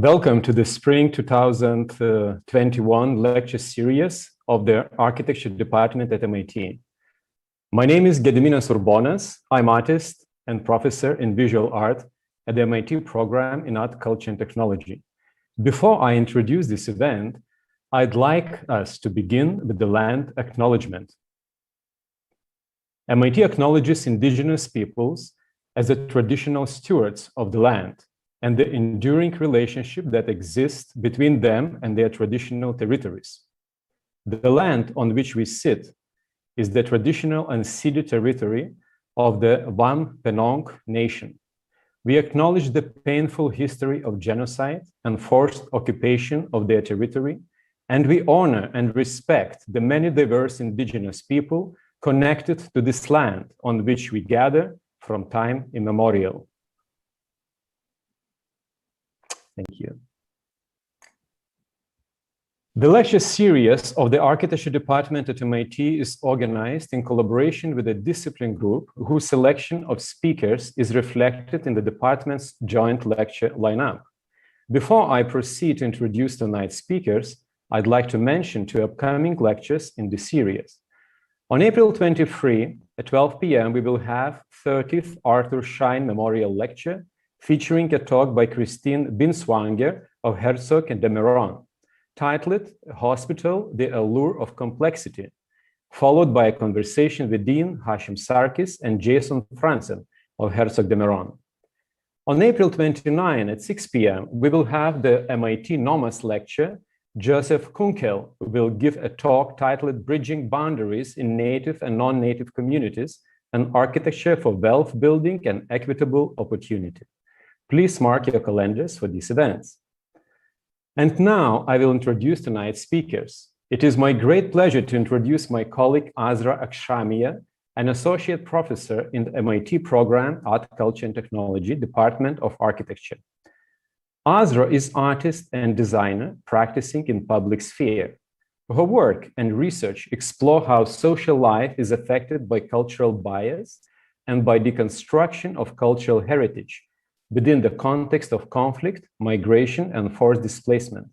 Welcome to the Spring 2021 lecture series of the Architecture Department at MIT. My name is Gediminas Urbonas. I'm artist and professor in visual art at the MIT program in Art, Culture, and Technology. Before I introduce this event, I'd like us to begin with the land acknowledgement. MIT acknowledges indigenous peoples as the traditional stewards of the land and the enduring relationship that exists between them and their traditional territories. The land on which we sit is the traditional unceded territory of the Wampanoag Nation. We acknowledge the painful history of genocide and forced occupation of their territory, and we honor and respect the many diverse indigenous people connected to this land on which we gather from time immemorial. Thank you. The lecture series of the Architecture Department at MIT is organized in collaboration with a discipline group whose selection of speakers is reflected in the department's joint lecture lineup. Before I proceed to introduce tonight's speakers, I'd like to mention two upcoming lectures in the series. On April 23 at 12 p.m., we will have 30th Arthur Schein Memorial Lecture featuring a talk by Christine Binswanger of Herzog and de Meuron, titled Hospital, the Allure of Complexity, followed by a conversation with Dean Hashim Sarkis and Jason Franzen of Herzog de Meuron. On April 29 at 6 p.m., we will have the MIT NOMAS lecture. Joseph Kunkel will give a talk titled Bridging Boundaries in Native and Non-Native Communities, an Architecture for Wealth Building and Equitable Opportunity. Please mark your calendars for these events. And now I will introduce tonight's speakers. It is my great pleasure to introduce my colleague Azra Akšamija, an associate professor in the MIT program Art, Culture, and Technology, Department of Architecture. Azra is artist and designer practicing in public sphere. Her work and research explore how social life is affected by cultural bias and by deconstruction of cultural heritage within the context of conflict, migration, and forced displacement.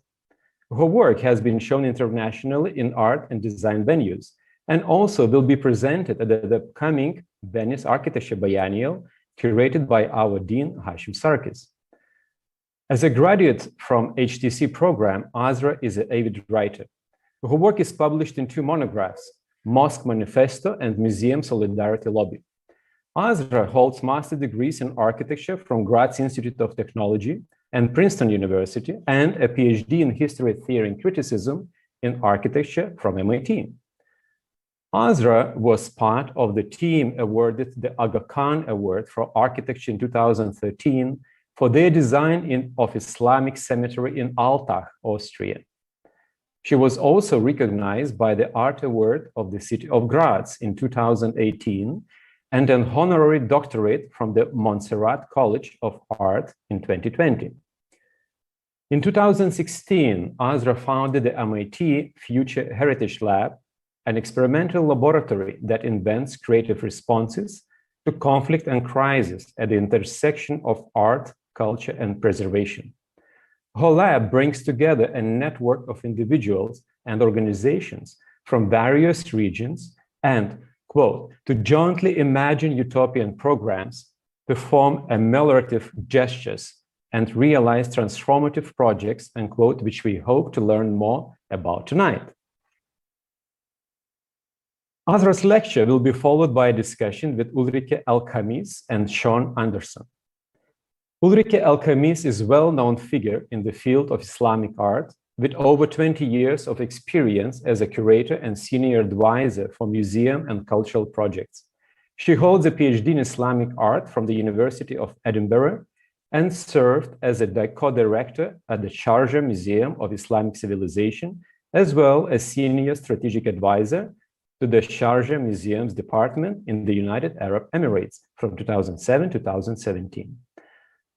Her work has been shown internationally in art and design venues, and also will be presented at the upcoming Venice Architecture Biennial, curated by our Dean, Hashim Sarkis. As a graduate from HTC program, Azra is an avid writer. Her work is published in 2 monographs, Mosque Manifesto and Museum Solidarity Lobby. Azra holds master degrees in architecture from Graz Institute of Technology and Princeton University, and a PhD in history, theory, and criticism in architecture from MIT. Azra was part of the team awarded the Aga Khan Award for Architecture in 2013 for their design of Islamic cemetery in Altach, Austria. She was also recognized by the Art Award of the City of Graz in 2018 and an honorary doctorate from the Montserrat College of Art in 2020. In 2016, Azra founded the MIT Future Heritage Lab, an experimental laboratory that invents creative responses to conflict and crisis at the intersection of art, culture, and preservation. Her lab brings together a network of individuals and organizations from various regions and, quote, to jointly imagine utopian programs, perform ameliorative gestures, and realize transformative projects, unquote, which we hope to learn more about tonight. Azra's lecture will be followed by a discussion with Ulrike Al-Khamis and Sean Anderson. Ulrike Al-Khamis is a well-known figure in the field of Islamic art with over 20 years of experience as a curator and senior advisor for museum and cultural projects. She holds a PhD in Islamic art from the University of Edinburgh and served as a co-director at the Sharjah Museum of Islamic Civilization, as well as senior strategic advisor to the Sharjah Museum's department in the United Arab Emirates from 2007 to 2017.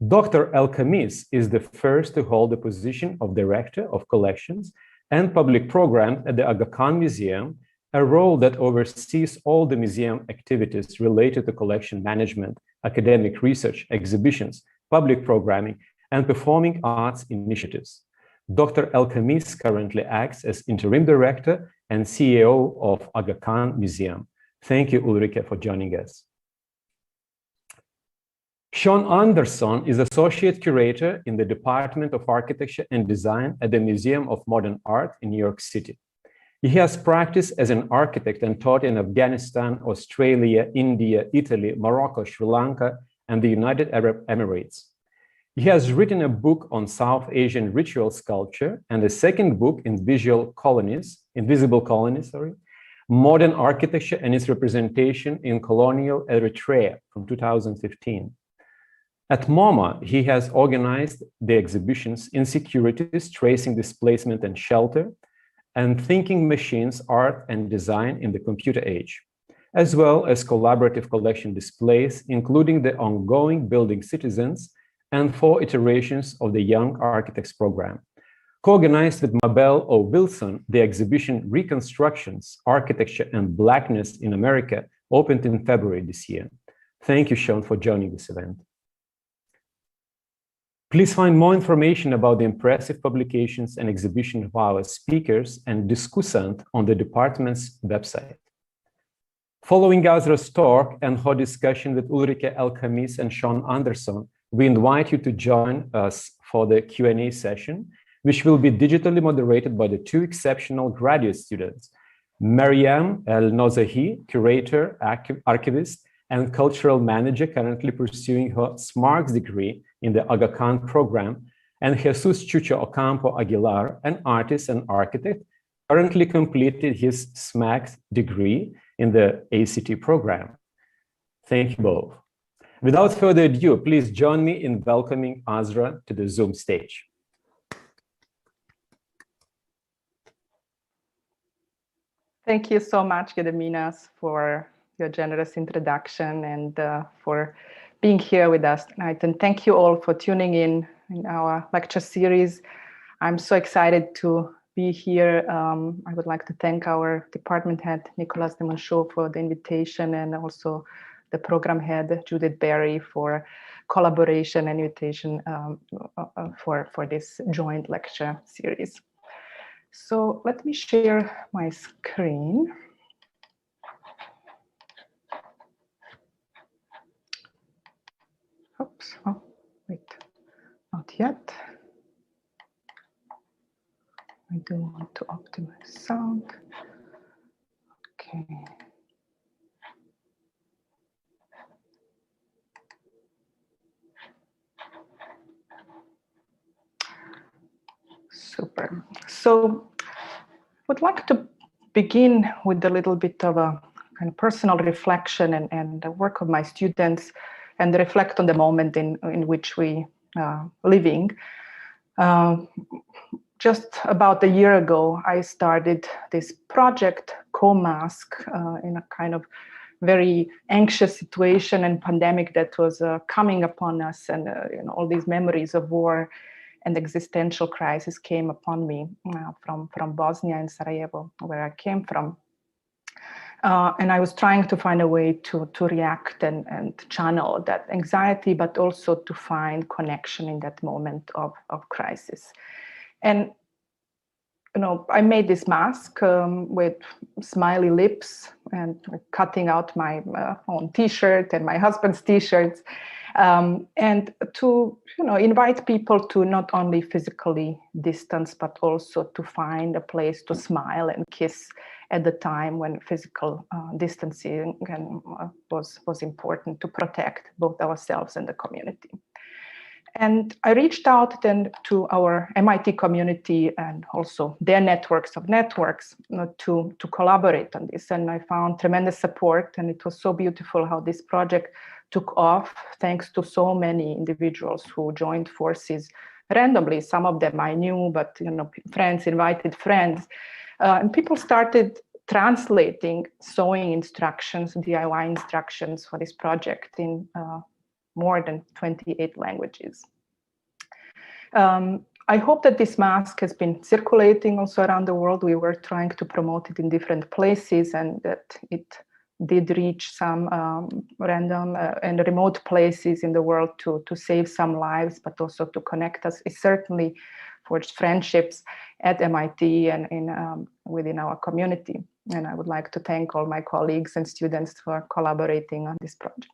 Dr. Al-Khamis is the first to hold the position of Director of Collections and Public Programs at the Aga Khan Museum, a role that oversees all the museum activities related to collection management, academic research, exhibitions, public programming, and performing arts initiatives. Dr. Al-Khamis currently acts as Interim Director and CEO of Aga Khan Museum. Thank you, Ulrike, for joining us. Sean Anderson is Associate Curator in the Department of Architecture and Design at the Museum of Modern Art in New York City. He has practiced as an architect and taught in Afghanistan, Australia, India, Italy, Morocco, Sri Lanka, and the United Arab Emirates. He has written a book on South Asian ritual sculpture and a second book in Invisible Colonies, Modern Architecture and its Representation in Colonial Eritrea from 2015. At MoMA, he has organized the exhibitions Insecurities, Tracing Displacement and Shelter, and Thinking Machines, Art and Design in the Computer Age, as well as collaborative collection displays, including the ongoing Building Citizens and 4 iterations of the Young Architects Program. Co-organized with Mabel O. Wilson, the exhibition Reconstructions, Architecture and Blackness in America opened in February this year. Thank you, Sean, for joining this event. Please find more information about the impressive publications and exhibition of our speakers and discussant on the department's website. Following Azra's talk and her discussion with Ulrike Al-Khamis and Sean Anderson, we invite you to join us for the Q&A session, which will be digitally moderated by the 2 exceptional graduate students, Mariam El-Nozahi, curator, archivist, and cultural manager currently pursuing her SMARCS degree in the Aga Khan program, and Jesus Chucho Ocampo Aguilar, an artist and architect, currently completed his SMARCS degree in the ACT program. Thank you both. Without further ado, please join me in welcoming Azra to the Zoom stage. Thank you so much, Gediminas, for your generous introduction and for being here with us tonight. And thank you all for tuning in our lecture series. I'm so excited to be here. I would like to thank our department head, Nicolas de Monchaux, for the invitation, and also the program head, Judith Berry, for collaboration and invitation for this joint lecture series. So let me share my screen. Oops, oh, wait, not yet. I do want to optimize sound. Okay. Super. So I would like to begin with a little bit of a kind of personal reflection and the work of my students, and reflect on the moment in which we are living. Just about a year ago, I started this project, Co-Mask, in a kind of very anxious situation and pandemic that was coming upon us, and all these memories of war and existential crisis came upon me from Bosnia and Sarajevo, where I came from. And I was trying to find a way to react and channel that anxiety, but also to find connection in that moment of crisis. And I made this mask with smiley lips and cutting out my own T-shirt and my husband's T-shirts, and to invite people to not only physically distance, but also to find a place to smile and kiss at the time when physical distancing was important to protect both ourselves and the community. And I reached out then to our MIT community and also their networks of networks to collaborate on this. And I found tremendous support, and it was so beautiful how this project took off thanks to so many individuals who joined forces randomly. Some of them I knew, but friends invited friends. And people started translating sewing instructions, DIY instructions for this project in more than 28 languages. I hope that this mask has been circulating also around the world. We were trying to promote it in different places, and that it did reach some random and remote places in the world to save some lives, but also to connect us. It certainly forged friendships at MIT and within our community. And I would like to thank all my colleagues and students for collaborating on this project.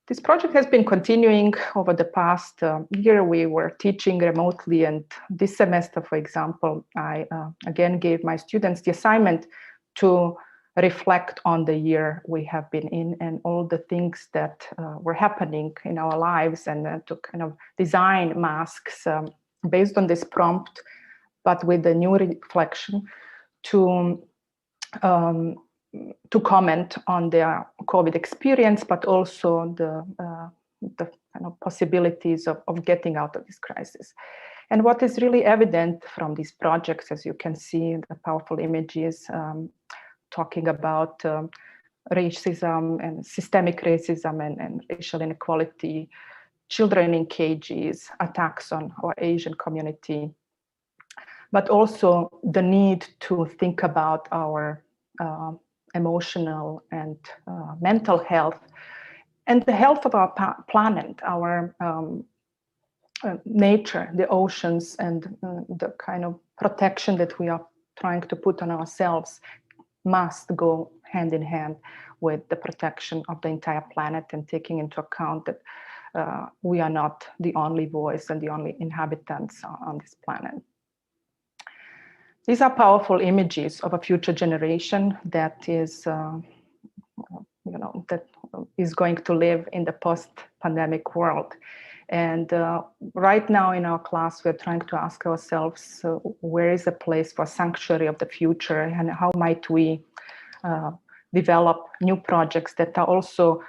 This project has been continuing over the past year. We were teaching remotely, and this semester, for example, I again gave my students the assignment to reflect on the year we have been in and all the things that were happening in our lives, and to kind of design masks based on this prompt, but with a new reflection to comment on their COVID experience, but also the kind of possibilities of getting out of this crisis. And what is really evident from these projects, as you can see, the powerful images talking about racism and systemic racism and racial inequality, children in cages, attacks on our Asian community, but also the need to think about our emotional and mental health, and the health of our planet, our nature, the oceans, and the kind of protection that we are trying to put on ourselves must go hand in hand with the protection of the entire planet, and taking into account that we are not the only voice and the only inhabitants on this planet. These are powerful images of a future generation that is, that is going to live in the post-pandemic world. And right now in our class, we're trying to ask ourselves, where is the place for sanctuary of the future, and how might we develop new projects that are also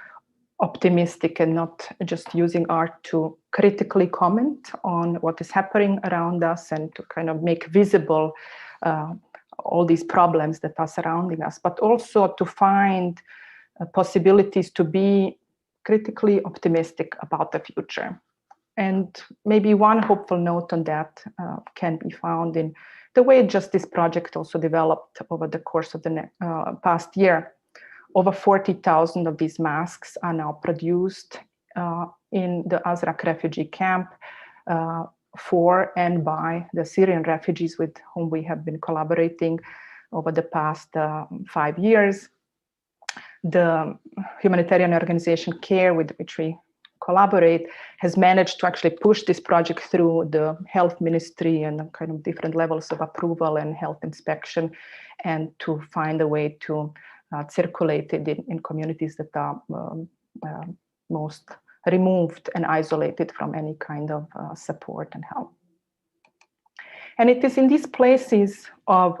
optimistic and not just using art to critically comment on what is happening around us and to kind of make visible all these problems that are surrounding us, but also to find possibilities to be critically optimistic about the future. And maybe one hopeful note on that can be found in the way just this project also developed over the course of the past year. Over 40,000 of these masks are now produced in the Azra refugee camp. for and by the Syrian refugees with whom we have been collaborating over the past 5 years. The humanitarian organization CARE, with which we collaborate, has managed to actually push this project through the health ministry and kind of different levels of approval and health inspection, and to find a way to circulate it in communities that are most removed and isolated from any kind of support and help. And it is in these places of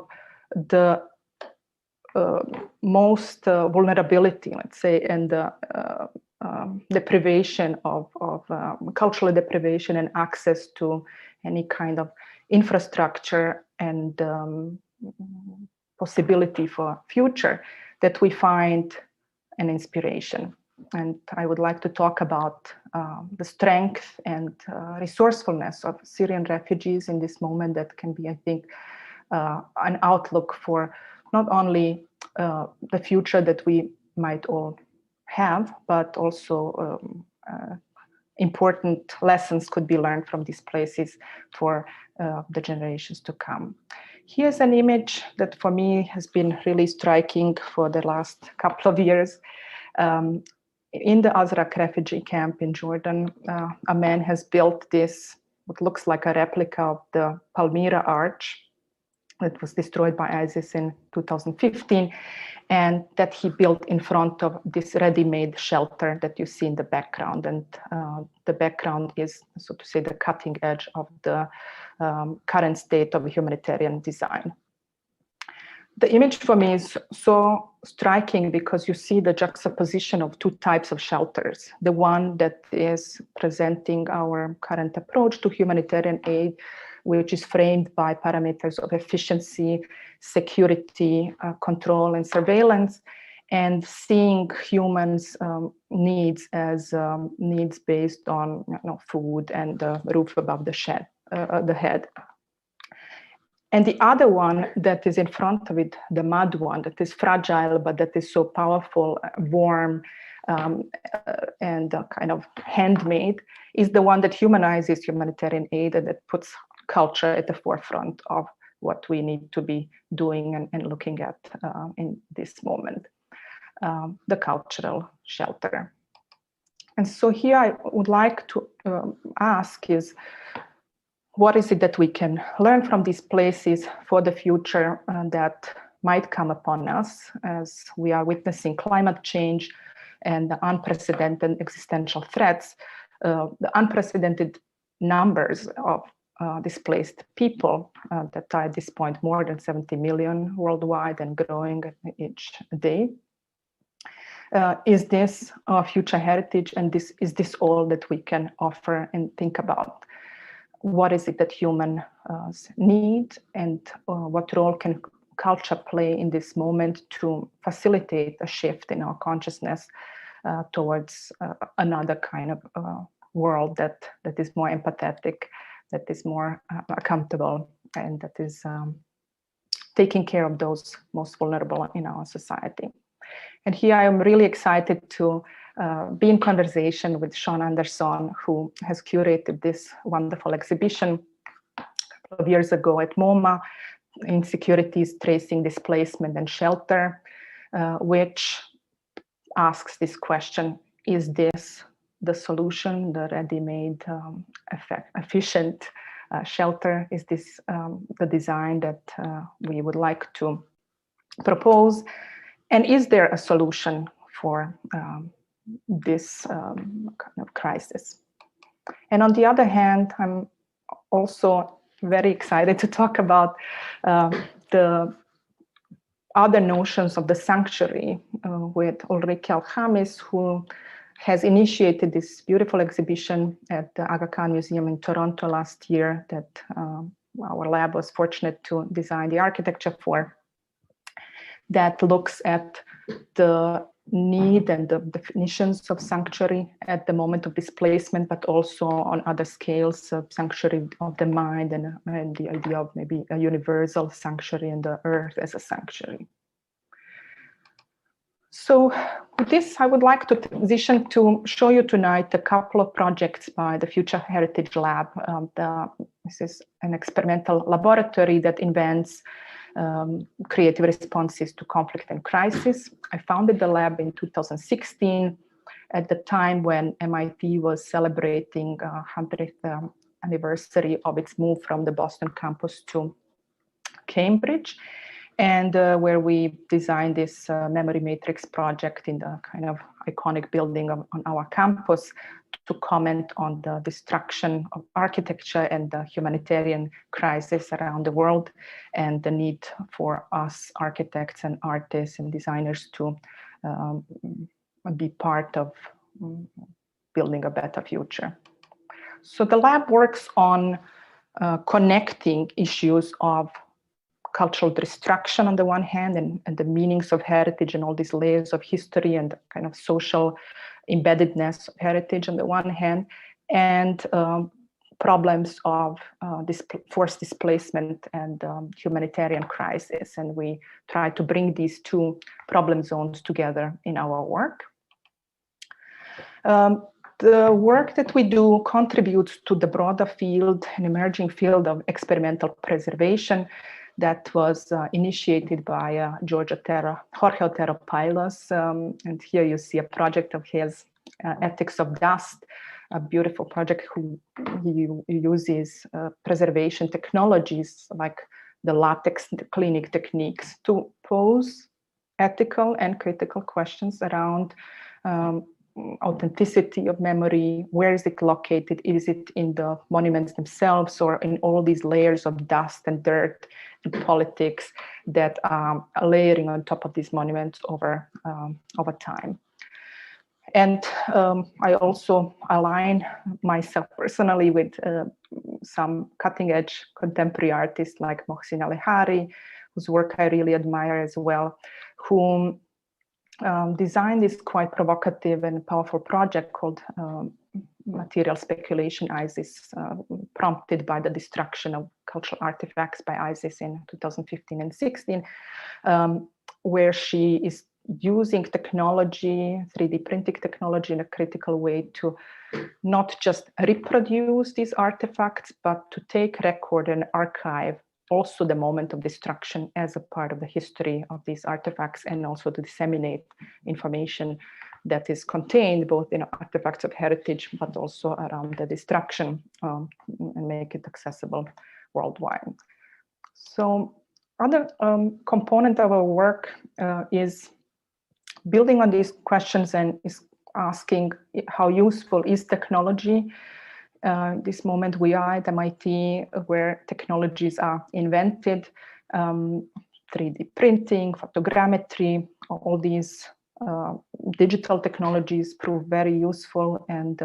the most vulnerability, let's say, and deprivation of cultural deprivation and access to any kind of infrastructure and possibility for future, that we find an inspiration. And I would like to talk about the strength and resourcefulness of Syrian refugees in this moment that can be, I think, an outlook for not only the future that we might all have, but also important lessons could be learned from these places for the generations to come. Here's an image that for me has been really striking for the last couple of years. In the Azra refugee camp in Jordan, a man has built this, what looks like a replica of the Palmyra Arch that was destroyed by ISIS in 2015, and that he built in front of this ready-made shelter that you see in the background. And the background is, so to say, the cutting edge of the current state of humanitarian design. The image for me is so striking because you see the juxtaposition of two types of shelters. The one that is presenting our current approach to humanitarian aid, which is framed by parameters of efficiency, security, control, and surveillance, and seeing humans' needs as needs based on food and the roof above the head. And the other one that is in front of it, the mud one, that is fragile, but that is so powerful, warm, and kind of handmade, is the one that humanizes humanitarian aid and that puts culture at the forefront of what we need to be doing and looking at in this moment, the cultural shelter. And so here I would like to ask is, what is it that we can learn from these places for the future that might come upon us as we are witnessing climate change and the unprecedented existential threats, the unprecedented numbers of displaced people that are at this point more than 70 million worldwide and growing each day. Is this our future heritage, and is this all that we can offer and think about? What is it that humans need, and what role can culture play in this moment to facilitate a shift in our consciousness towards another kind of world that is more empathetic, that is more accountable, and that is taking care of those most vulnerable in our society. And here I am really excited to be in conversation with Sean Anderson, who has curated this wonderful exhibition a couple of years ago at MoMA, Insecurities, Tracing Displacement and Shelter, which asks this question: is this the solution, the ready-made, efficient shelter? Is this the design that we would like to propose? And is there a solution for this kind of crisis? And on the other hand, I'm also very excited to talk about the other notions of the sanctuary with Ulrike Al-Khamis, who has initiated this beautiful exhibition at the Aga Khan Museum in Toronto last year that our lab was fortunate to design the architecture for, that looks at the need and the definitions of sanctuary at the moment of displacement, but also on other scales of sanctuary of the mind and the idea of maybe a universal sanctuary and the earth as a sanctuary. So with this, I would like to transition to show you tonight a couple of projects by the Future Heritage Lab. This is an experimental laboratory that invents creative responses to conflict and crisis. I founded the lab in 2016 at the time when MIT was celebrating 100th anniversary of its move from the Boston campus to Cambridge, and where we designed this memory matrix project in the kind of iconic building on our campus to comment on the destruction of architecture and the humanitarian crisis around the world, and the need for us architects and artists and designers to be part of building a better future. So the lab works on connecting issues of cultural destruction on the one hand, and the meanings of heritage and all these layers of history and kind of social embeddedness of heritage on the one hand, and problems of forced displacement and humanitarian crisis. And we try to bring these two problem zones together in our work. The work that we do contributes to the broader field, an emerging field of experimental preservation that was initiated by Jorge Otero Palos. And here you see a project of his, Ethics of Dust, a beautiful project he uses preservation technologies like the latex cleaning techniques to pose ethical and critical questions around authenticity of memory. Where is it located? Is it in the monuments themselves, or in all these layers of dust and dirt and politics that are layering on top of these monuments over time? And I also align myself personally with some cutting-edge contemporary artists like Mohsin Alehari, whose work I really admire as well, whom designed this quite provocative and powerful project called Material Speculation ISIS, prompted by the destruction of cultural artifacts by ISIS in 2015 and 16, where she is using technology, 3D printing technology, in a critical way to not just reproduce these artifacts, but to take record and archive also the moment of destruction as a part of the history of these artifacts, and also to disseminate information that is contained both in artifacts of heritage, but also around the destruction, and make it accessible worldwide. So other component of our work is building on these questions and is asking how useful is technology. This moment we are at MIT, where technologies are invented, 3D printing, photogrammetry, all these digital technologies prove very useful and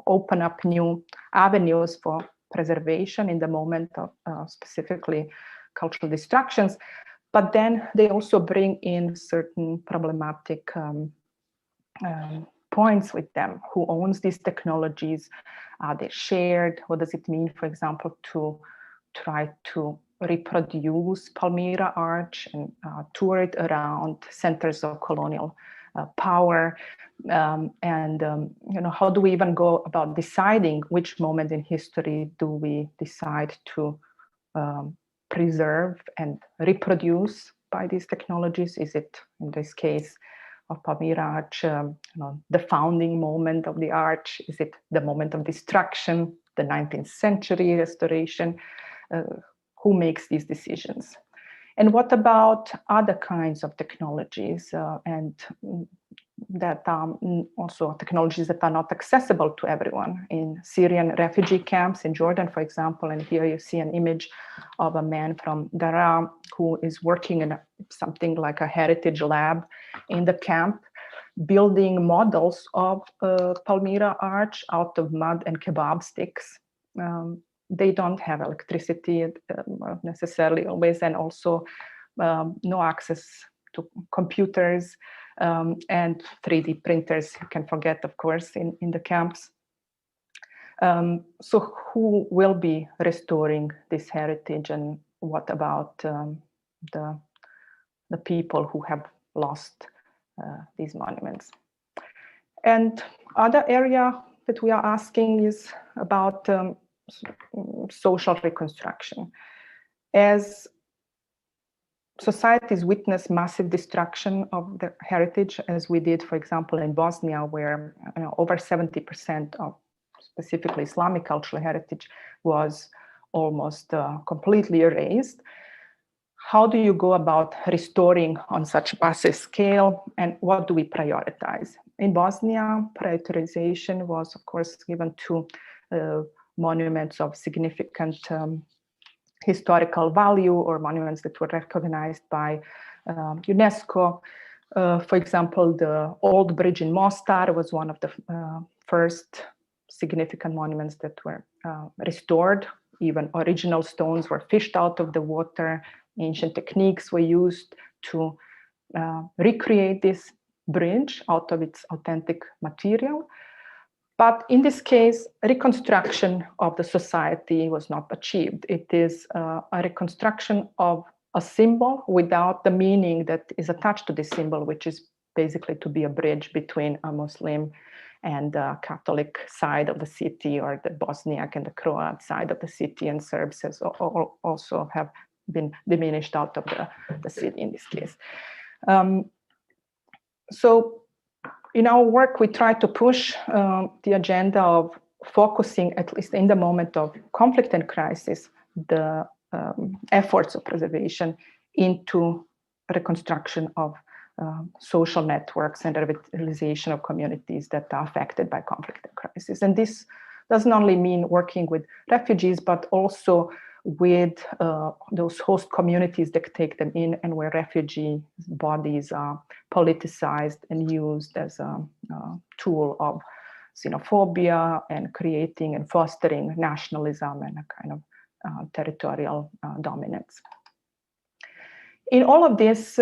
open up new avenues for preservation in the moment of specifically cultural destructions. But then they also bring in certain problematic points with them. Who owns these technologies? Are they shared? What does it mean, for example, to try to reproduce Palmyra Arch and tour it around centers of colonial power? You know, how do we even go about deciding which moment in history do we decide to preserve and reproduce by these technologies? Is it, in this case of Palmyra Arch, you know, the founding moment of the arch? Is it the moment of destruction, the 19th century restoration? Who makes these decisions? And what about other kinds of technologies and that are also technologies that are not accessible to everyone? In Syrian refugee camps in Jordan, for example, and here you see an image of a man from Daraa who is working in something like a heritage lab in the camp, building models of Palmyra Arch out of mud and kebab sticks. They don't have electricity necessarily always, and also no access to computers and 3D printers, you can forget, of course, in the camps. So who will be restoring this heritage, and what about the people who have lost these monuments. And other area that we are asking is about social reconstruction. As societies witness massive destruction of their heritage, as we did, for example, in Bosnia, where over 70% of specifically Islamic cultural heritage was almost completely erased. How do you go about restoring on such massive scale, and what do we prioritize? In Bosnia, prioritization was, of course, given to monuments of significant historical value, or monuments that were recognized by UNESCO. For example, the old bridge in Mostar was one of the first significant monuments that were restored. Even original stones were fished out of the water. Ancient techniques were used to recreate this bridge out of its authentic material. But in this case, reconstruction of the society was not achieved. It is a reconstruction of a symbol without the meaning that is attached to this symbol, which is basically to be a bridge between a Muslim and the Catholic side of the city, or the Bosniak and the Croat side of the city, and Serbs has also have been diminished out of the city in this case. So in our work, we try to push the agenda of focusing, at least in the moment of conflict and crisis, the efforts of preservation into reconstruction of social networks and revitalization of communities that are affected by conflict and crisis. And this doesn't only mean working with refugees, but also with those host communities that take them in, and where refugee bodies are politicized and used as a tool of xenophobia and creating and fostering nationalism and a kind of territorial dominance. In all of this,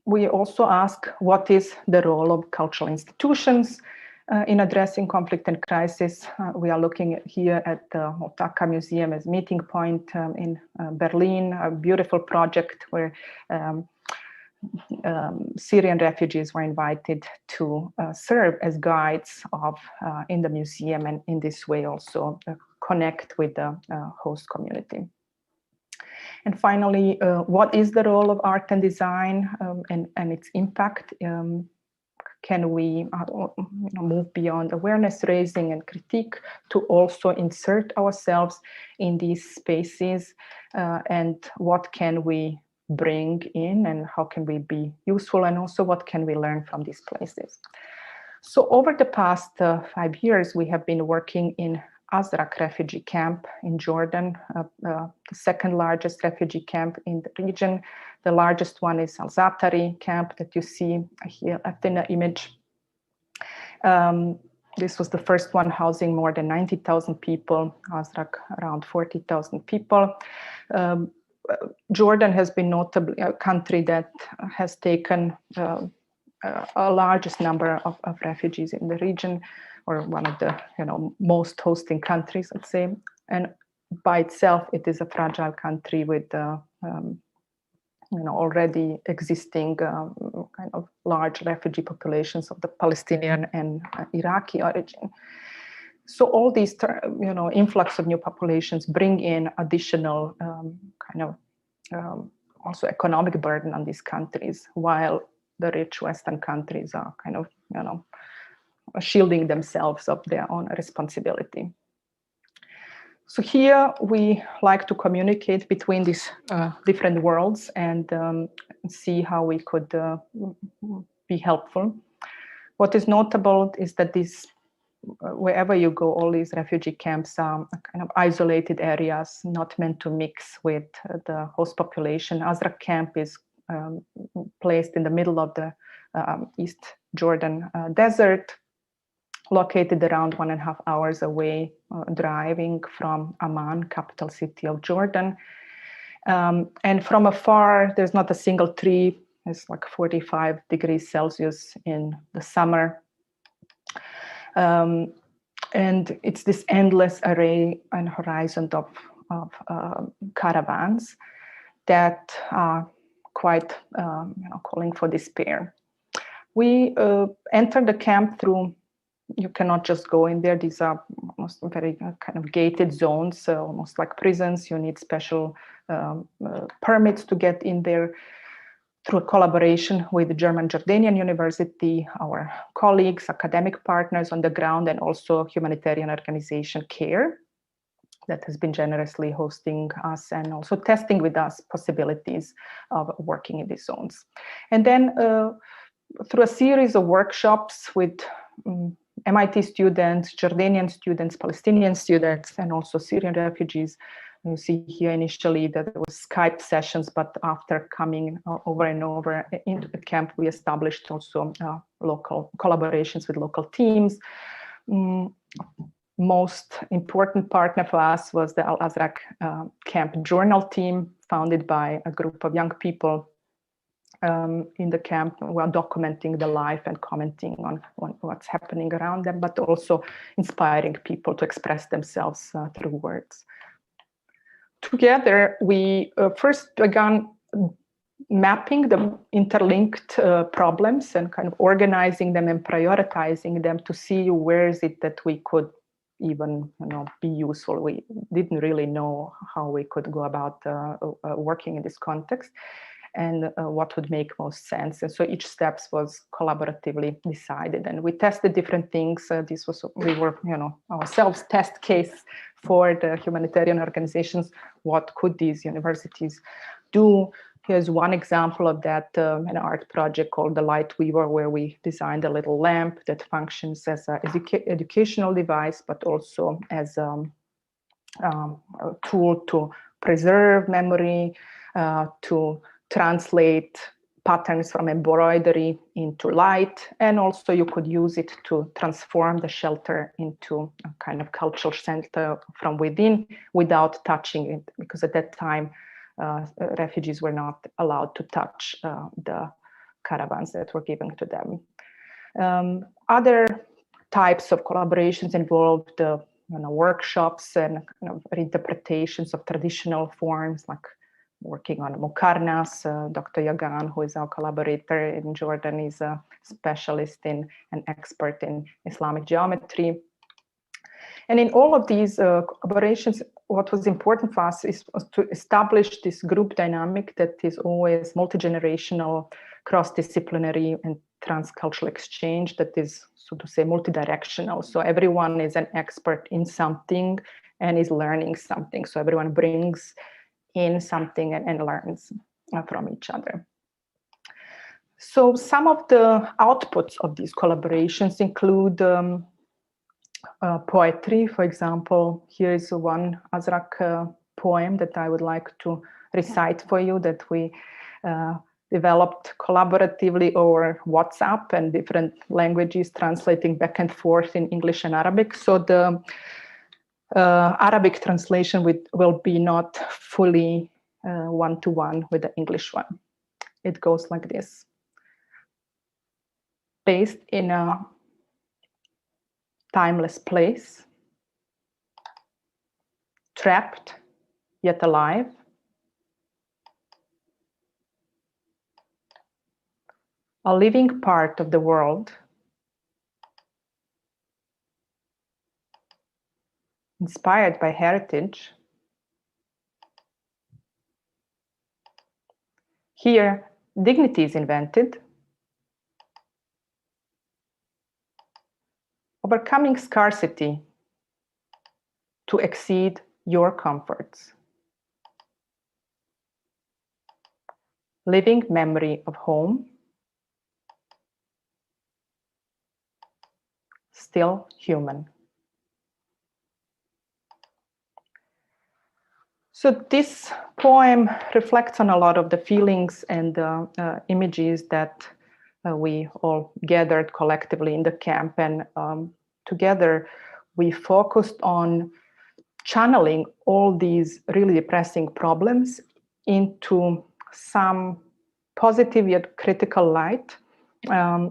we also ask, what is the role of cultural institutions in addressing conflict and crisis? We are looking here at the Aga Khan Museum as meeting point in Berlin, a beautiful project where Syrian refugees were invited to serve as guides in the museum, and in this way also connect with the host community. And finally, what is the role of art and design and its impact? Can we move beyond awareness raising and critique to also insert ourselves in these spaces? And what can we bring in, and how can we be useful? And also, what can we learn from these places? So over the past 5 years, we have been working in Azra refugee camp in Jordan, the second largest refugee camp in the region. The largest one is Al-Zatari camp that you see here left in the image. This was the first one, housing more than 90,000 people, Azra around 40,000 people. Jordan has been notably a country that has taken a largest number of refugees in the region, or one of the most hosting countries, let's say. And by itself, it is a fragile country with already existing kind of large refugee populations of the Palestinian and Iraqi origin. So all these influx of new populations bring in additional also economic burden on these countries, while the rich Western countries are kind of shielding themselves of their own responsibility. So here we like to communicate between these different worlds and see how we could be helpful. What is notable is that wherever you go, all these refugee camps are kind of isolated areas, not meant to mix with the host population. Azra camp is placed in the middle of the East Jordan desert, located around 1.5 hours away, driving from Amman, capital city of Jordan. And from afar, there's not a single tree. It's like 45 degrees Celsius in the summer. And it's this endless array and horizon of caravans that are quite calling for despair. We entered the camp through, you cannot just go in there. These are almost very kind of gated zones, almost like prisons. You need special permits to get in there, through a collaboration with the German Jordanian University, our colleagues, academic partners on the ground, and also humanitarian organization CARE that has been generously hosting us and also testing with us possibilities of working in these zones. And then through a series of workshops with MIT students, Jordanian students, Palestinian students, and also Syrian refugees. You see here initially that there was Skype sessions, but after coming over and over into the camp, we established also local collaborations with local teams. Most important partner for us was the Al-Azra camp journal team, founded by a group of young people in the camp who are documenting the life and commenting on what's happening around them, but also inspiring people to express themselves through words. Together, we first began mapping the interlinked problems and kind of organizing them and prioritizing them to see where is it that we could even be useful. We didn't really know how we could go about working in this context and what would make most sense. And so each steps was collaboratively decided, and we tested different things. We were ourselves test case for the humanitarian organizations. What could these universities do? Here's one example of that, an art project called The Light Weaver, where we designed a little lamp that functions as an educational device, but also as a tool to preserve memory, to translate patterns from embroidery into light, and also you could use it to transform the shelter into a kind of cultural center from within without touching it, because at that time refugees were not allowed to touch the caravans that were given to them. Other types of collaborations involved workshops and kind of reinterpretations of traditional forms, like working on Mukarnas. Dr. Yagan, who is our collaborator in Jordan, is a specialist in an expert in Islamic geometry. And in all of these collaborations, what was important for us is to establish this group dynamic that is always multi-generational, cross-disciplinary, and transcultural exchange that is, so to say, multi-directional. So everyone is an expert in something and is learning something. So everyone brings in something and learns from each other. So some of the outputs of these collaborations include poetry. For example, here is one Azra poem that I would like to recite for you, that we developed collaboratively over WhatsApp and different languages, translating back and forth in English and Arabic. So the Arabic translation will be not fully one-to-one with the English one. It goes like this. Based in a timeless place, trapped yet alive, a living part of the world, inspired by heritage. Here, dignity is invented, overcoming scarcity to exceed your comforts. Living memory of home, still human. So this poem reflects on a lot of the feelings and images that we all gathered collectively in the camp, and together we focused on channeling all these really depressing problems into some positive yet critical light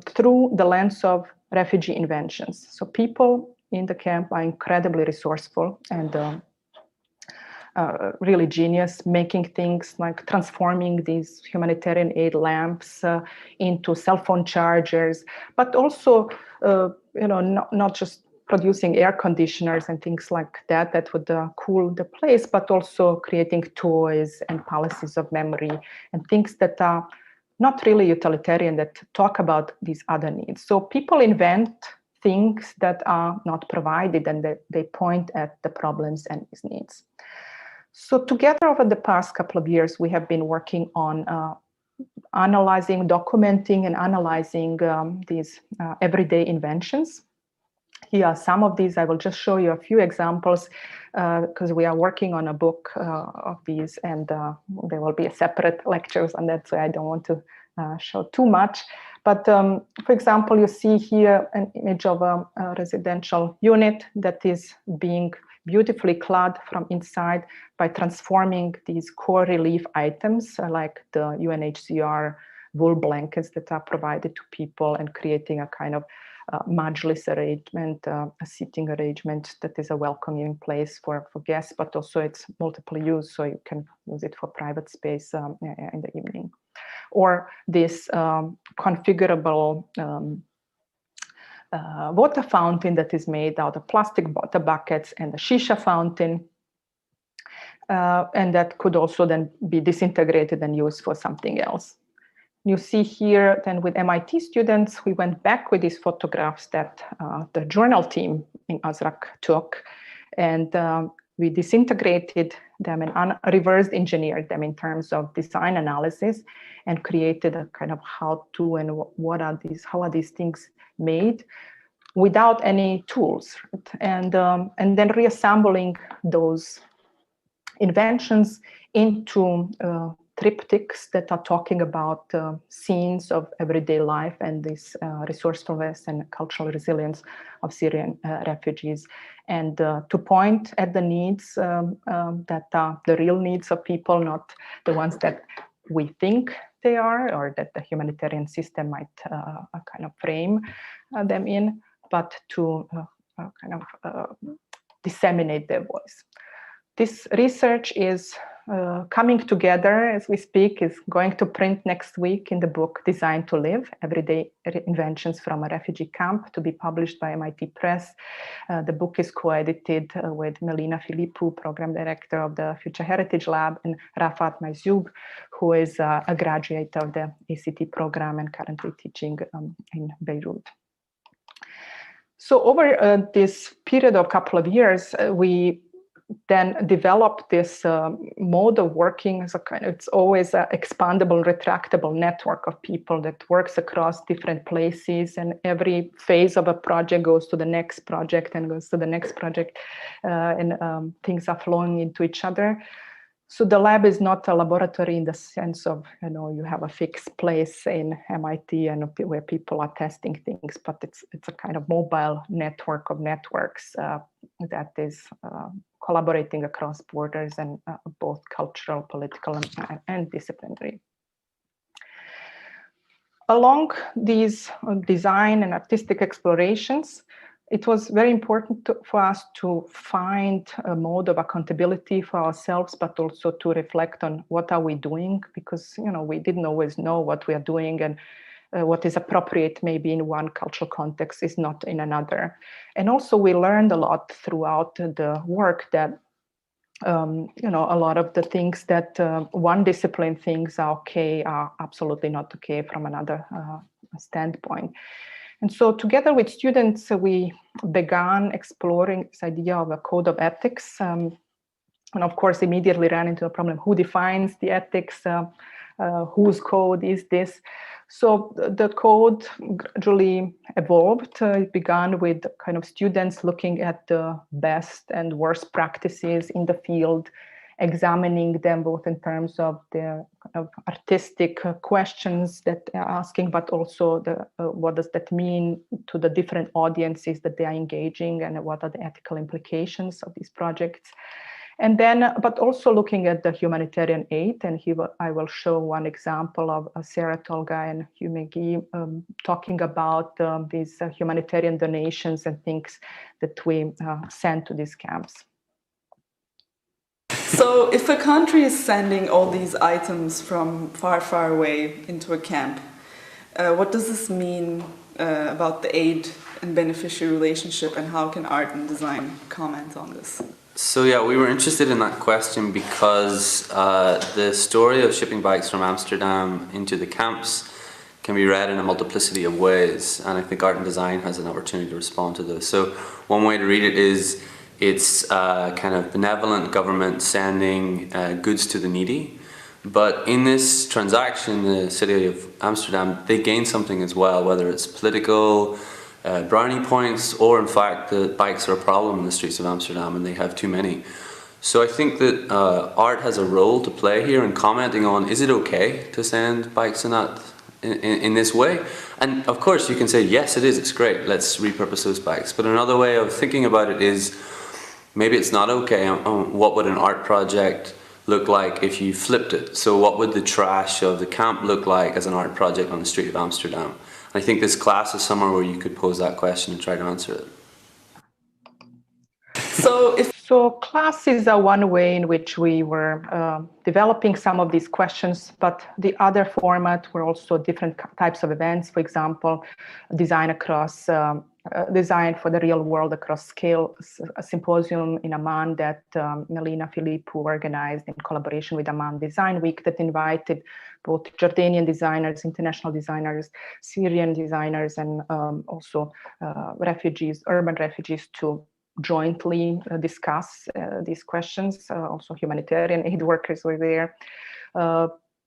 through the lens of refugee inventions. So people in the camp are incredibly resourceful and really genius, making things like transforming these humanitarian aid lamps into cell phone chargers, but also, not just producing air conditioners and things like that would cool the place, but also creating toys and palaces of memory and things that are not really utilitarian, that talk about these other needs. So people invent things that are not provided, and that they point at the problems and these needs. So together over the past couple of years, we have been working on analyzing, documenting, and analyzing these everyday inventions. Here are some of these. I will just show you a few examples because we are working on a book of these, and there will be a separate lectures on that, so I don't want to show too much. But for example, you see here an image of a residential unit that is being beautifully clad from inside by transforming these core relief items like the UNHCR wool blankets that are provided to people, and creating a kind of majlis arrangement, a seating arrangement that is a welcoming place for guests, but also it's multiple use, so you can use it for private space in the evening. Or this configurable water fountain that is made out of plastic water buckets and a shisha fountain. And that could also then be disintegrated and used for something else. You see here, then with MIT students, we went back with these photographs that the journal team in Azra took, and we disintegrated them and reverse engineered them in terms of design analysis, and created a kind of how-to and what are these, how are these things made without any tools, right? And then reassembling those inventions into triptychs that are talking about scenes of everyday life and this resourcefulness and cultural resilience of Syrian refugees, and to point at the needs that are the real needs of people, not the ones that we think they are, or that the humanitarian system might kind of frame them in, but to kind of disseminate their voice. This research is coming together as we speak, is going to print next week in the book Designed to Live, Everyday Inventions from a Refugee Camp, to be published by MIT Press. The book is co-edited with Melina Filipou, Program Director of the Future Heritage Lab, and Rafat Maizub, who is a graduate of the ACT program and currently teaching in Beirut. So over this period of a couple of years, we then developed this mode of working as a kind of, it's always an expandable, retractable network of people that works across different places, and every phase of a project goes to the next project and goes to the next project, and things are flowing into each other. So the lab is not a laboratory in the sense of, you have a fixed place in MIT and where people are testing things, but it's a kind of mobile network of networks that is collaborating across borders and both cultural, political, and disciplinary. Along these design and artistic explorations, it was very important for us to find a mode of accountability for ourselves, but also to reflect on what are we doing, because we didn't always know what we are doing, and what is appropriate maybe in one cultural context is not in another. And also we learned a lot throughout the work that a lot of the things that one discipline thinks are okay are absolutely not okay from another standpoint. And so together with students, we began exploring this idea of a code of ethics. And of course, immediately ran into a problem: who defines the ethics? Whose code is this? So the code gradually evolved. It began with kind of students looking at the best and worst practices in the field, examining them both in terms of the kind of artistic questions that they're asking, but also the what does that mean to the different audiences that they are engaging, and what are the ethical implications of these projects. And then, but also looking at the humanitarian aid, and I will show one example of Sarah Tolga and Hugh McGee talking about these humanitarian donations and things that we send to these camps. So if a country is sending all these items from far, far away into a camp, what does this mean about the aid and beneficiary relationship, and how can art and design comment on this? So yeah, we were interested in that question because the story of shipping bikes from Amsterdam into the camps can be read in a multiplicity of ways, and I think art and design has an opportunity to respond to those. So one way to read it is it's kind of benevolent government sending goods to the needy. But in this transaction, the city of Amsterdam, they gain something as well, whether it's political, brownie points, or in fact the bikes are a problem in the streets of Amsterdam and they have too many. So I think that art has a role to play here in commenting on, is it okay to send bikes in this way? And of course you can say, yes it is, it's great, let's repurpose those bikes. But another way of thinking about it is, maybe it's not okay. What would an art project look like if you flipped it? So what would the trash of the camp look like as an art project on the street of Amsterdam? I think this class is somewhere where you could pose that question and try to answer it. So classes are one way in which we were developing some of these questions, but the other format were also different types of events. For example, design for the real world across scale, a symposium in Amman that Melina Philippe organized in collaboration with Amman Design Week, that invited both Jordanian designers, international designers, Syrian designers, and also refugees, urban refugees, to jointly discuss these questions. Also humanitarian aid workers were there.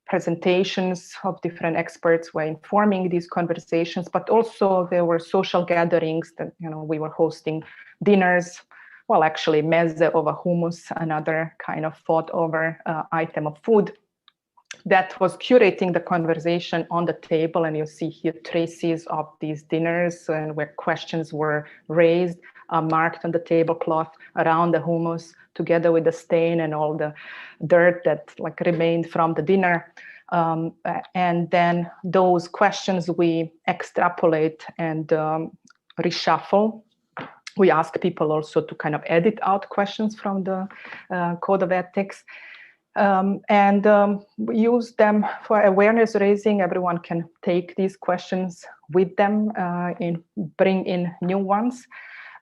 Presentations of different experts were informing these conversations, but also there were social gatherings that, we were hosting dinners, well, actually meze over hummus, another kind of fought over item of food, that was curating the conversation on the table. And you see here traces of these dinners and where questions were raised, marked on the tablecloth around the hummus, together with the stain and all the dirt that remained from the dinner. And then those questions we extrapolate and reshuffle. We ask people also to kind of edit out questions from the Code of Ethics. We use them for awareness raising. Everyone can take these questions with them and bring in new ones.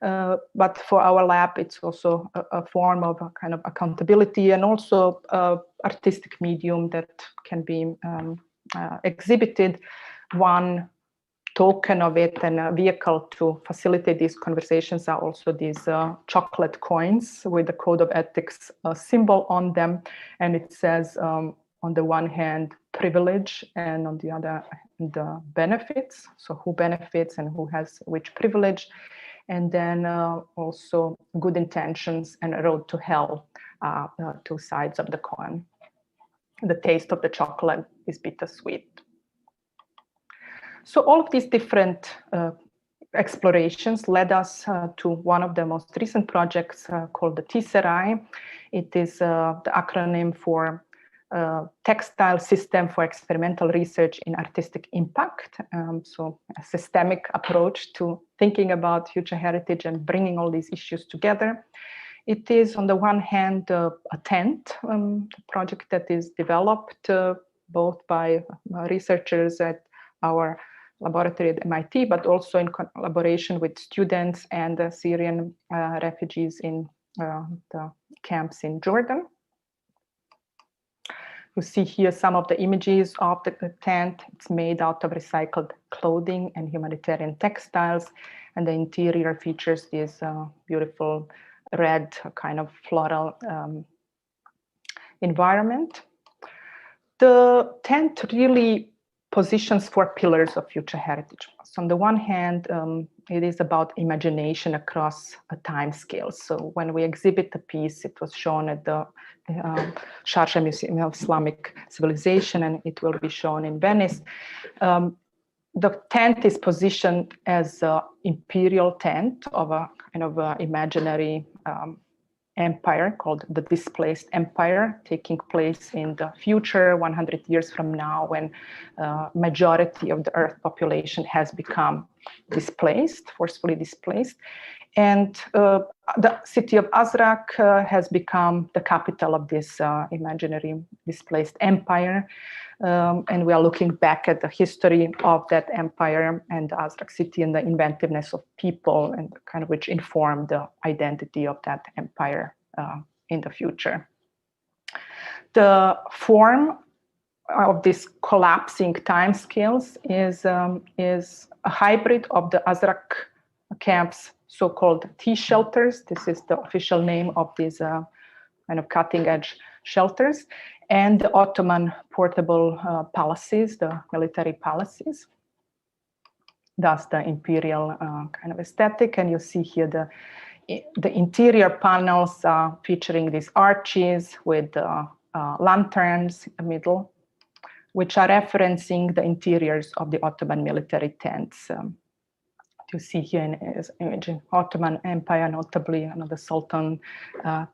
But for our lab, it's also a form of a kind of accountability, and also artistic medium that can be exhibited. One token of it and a vehicle to facilitate these conversations are also these chocolate coins with the Code of Ethics symbol on them. And it says, on the one hand, privilege, and on the other, the benefits. So who benefits and who has which privilege. And then also good intentions and a road to hell, two sides of the coin. The taste of the chocolate is bittersweet. So all of these different explorations led us to one of the most recent projects called the T-Serai. It is the acronym for Textile System for Experimental Research in Artistic Impact. So a systemic approach to thinking about future heritage and bringing all these issues together. It is, on the one hand, a tent project that is developed both by researchers at our laboratory at MIT, but also in collaboration with students and Syrian refugees in the camps in Jordan. You see here some of the images of the tent. It's made out of recycled clothing and humanitarian textiles, and the interior features this beautiful red kind of floral environment. The tent really positions 4 pillars of future heritage. So on the one hand, it is about imagination across a time scale. So when we exhibit the piece, it was shown at the Sharjah Museum of Islamic Civilization, and it will be shown in Venice. The tent is positioned as an imperial tent of a kind of imaginary empire called the Displaced Empire, taking place in the future 100 years from now, when majority of the Earth population has become displaced, forcefully displaced. And the city of Azra has become the capital of this imaginary displaced empire. And we are looking back at the history of that empire and the Azra city and the inventiveness of people, and kind of which informed the identity of that empire in the future. The form of these collapsing timescales is a hybrid of the Azra camps, so-called T-shelters. This is the official name of these kind of cutting-edge shelters, and the Ottoman portable palaces, the military palaces. That's the imperial kind of aesthetic, and you see here the interior panels featuring these arches with lanterns in the middle, which are referencing the interiors of the Ottoman military tents. You see here in this image in Ottoman Empire, notably the Sultan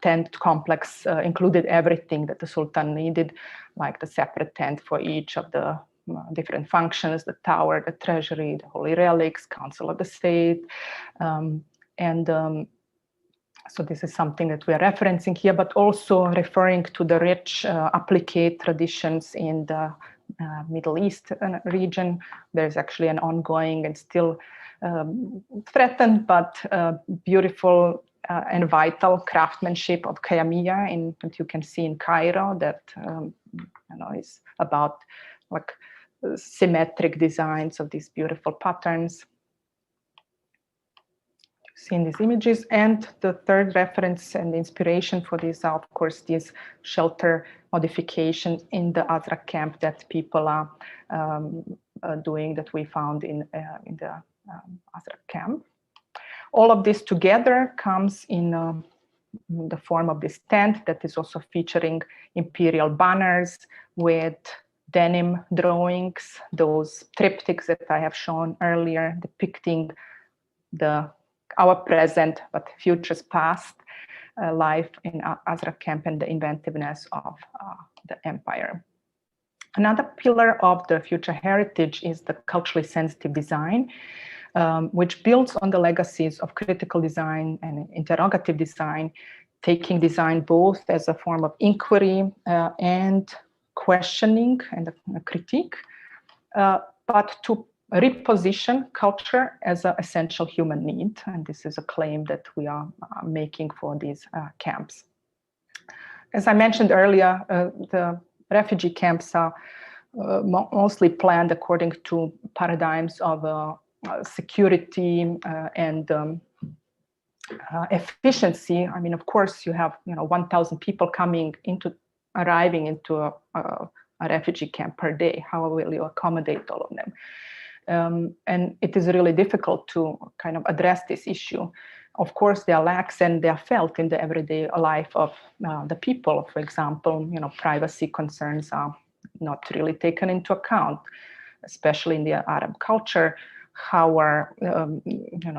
tent complex included everything that the Sultan needed, like the separate tent for each of the different functions, the tower, the treasury, the holy relics, council of the state. So this is something that we are referencing here, but also referring to the rich applique traditions in the Middle East region. There's actually an ongoing and still threatened but beautiful and vital craftsmanship of Akšamija that you can see in Cairo, that is about like symmetric designs of these beautiful patterns. See in these images. And the third reference and inspiration for this are, of course, these shelter modifications in the Azra camp that people are doing, that we found in the Azra camp. All of this together comes in the form of this tent that is also featuring imperial banners with denim drawings, those triptychs that I have shown earlier, depicting our present but future's past life in Azra camp and the inventiveness of the empire. Another pillar of the future heritage is the culturally sensitive design, which builds on the legacies of critical design and interrogative design, taking design both as a form of inquiry and questioning and a critique, but to reposition culture as an essential human need. And this is a claim that we are making for these camps. As I mentioned earlier, the refugee camps are mostly planned according to paradigms of security and efficiency. I mean, of course, you have 1,000 people arriving into a refugee camp per day. How will you accommodate all of them? And it is really difficult to kind of address this issue. Of course, there are lacks and they are felt in the everyday life of the people. For example, privacy concerns are not really taken into account, especially in the Arab culture. How are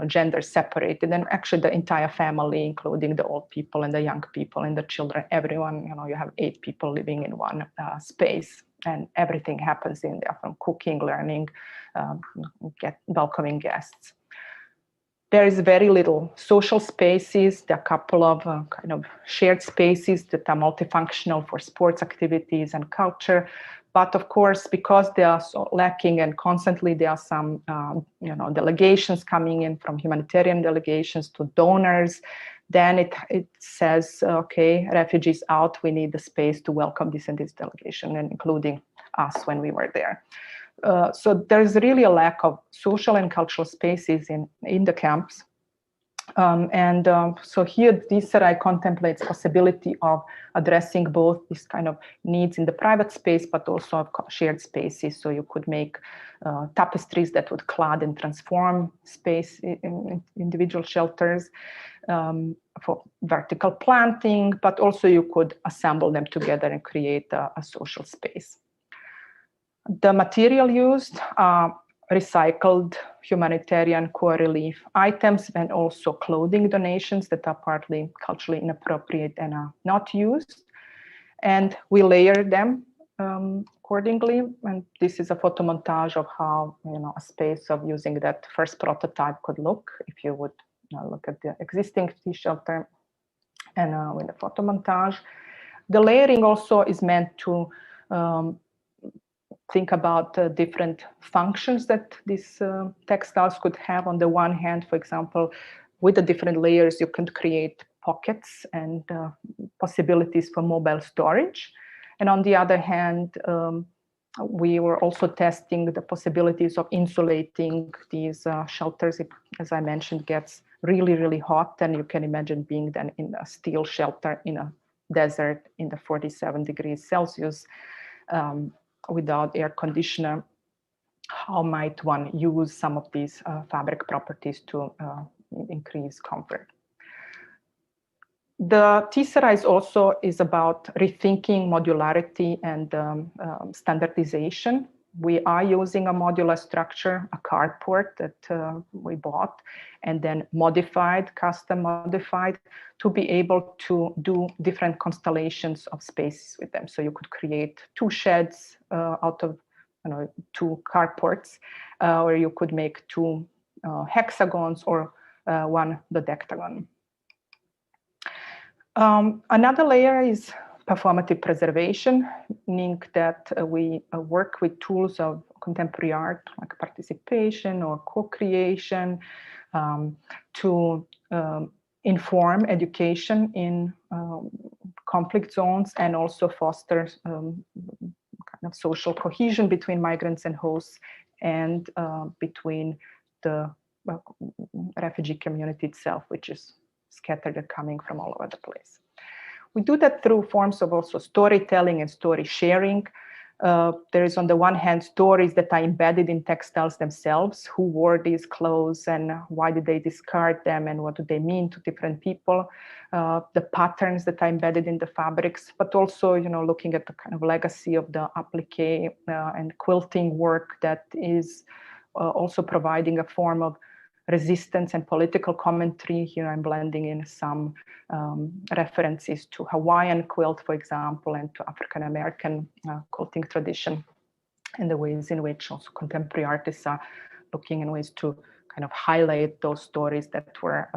gender separated, and actually the entire family, including the old people and the young people and the children, everyone, you have 8 people living in one space, and everything happens in there, from cooking, learning, welcoming guests. There is very little social spaces. There are a couple of kind of shared spaces that are multifunctional for sports activities and culture. But of course, because they are so lacking, and constantly there are some delegations coming in, from humanitarian delegations to donors, then it says, okay, refugees out, we need the space to welcome this and this delegation, and including us when we were there. So there's really a lack of social and cultural spaces in the camps. So here T-Serai contemplates possibility of addressing both these kind of needs in the private space, but also of shared spaces. So you could make tapestries that would clad and transform space in individual shelters for vertical planting, but also you could assemble them together and create a social space. The material used are recycled humanitarian core relief items, and also clothing donations that are partly culturally inappropriate and are not used. And we layer them accordingly. And this is a photo montage of how a space of using that first prototype could look if you would look at the existing T-shelter and with the photo montage. The layering also is meant to think about different functions that these textiles could have. On the one hand, for example, with the different layers, you can create pockets and possibilities for mobile storage. And on the other hand, we were also testing the possibilities of insulating these shelters. It, as I mentioned, gets really, really hot, and you can imagine being then in a steel shelter in a desert in the 47 degrees Celsius without air conditioner. How might one use some of these fabric properties to increase comfort? The T-Serai also is about rethinking modularity and standardization. We are using a modular structure, a carport that we bought and then modified, custom modified, to be able to do different constellations of spaces with them. So you could create 2 sheds out of 2 carports, or you could make 2 hexagons or 1 dodectagon. Another layer is performative preservation, meaning that we work with tools of contemporary art like participation or co-creation to inform education in conflict zones and also foster kind of social cohesion between migrants and hosts and between the refugee community itself, which is scattered and coming from all over the place. We do that through forms of also storytelling and story sharing. There is on the one hand stories that are embedded in textiles themselves, who wore these clothes and why did they discard them and what do they mean to different people, the patterns that are embedded in the fabrics, but also looking at the kind of legacy of the applique and quilting work that is also providing a form of resistance and political commentary. Here I'm blending in some references to Hawaiian quilt, for example, and to African-American quilting tradition, and the ways in which also contemporary artists are looking in ways to kind of highlight those stories that were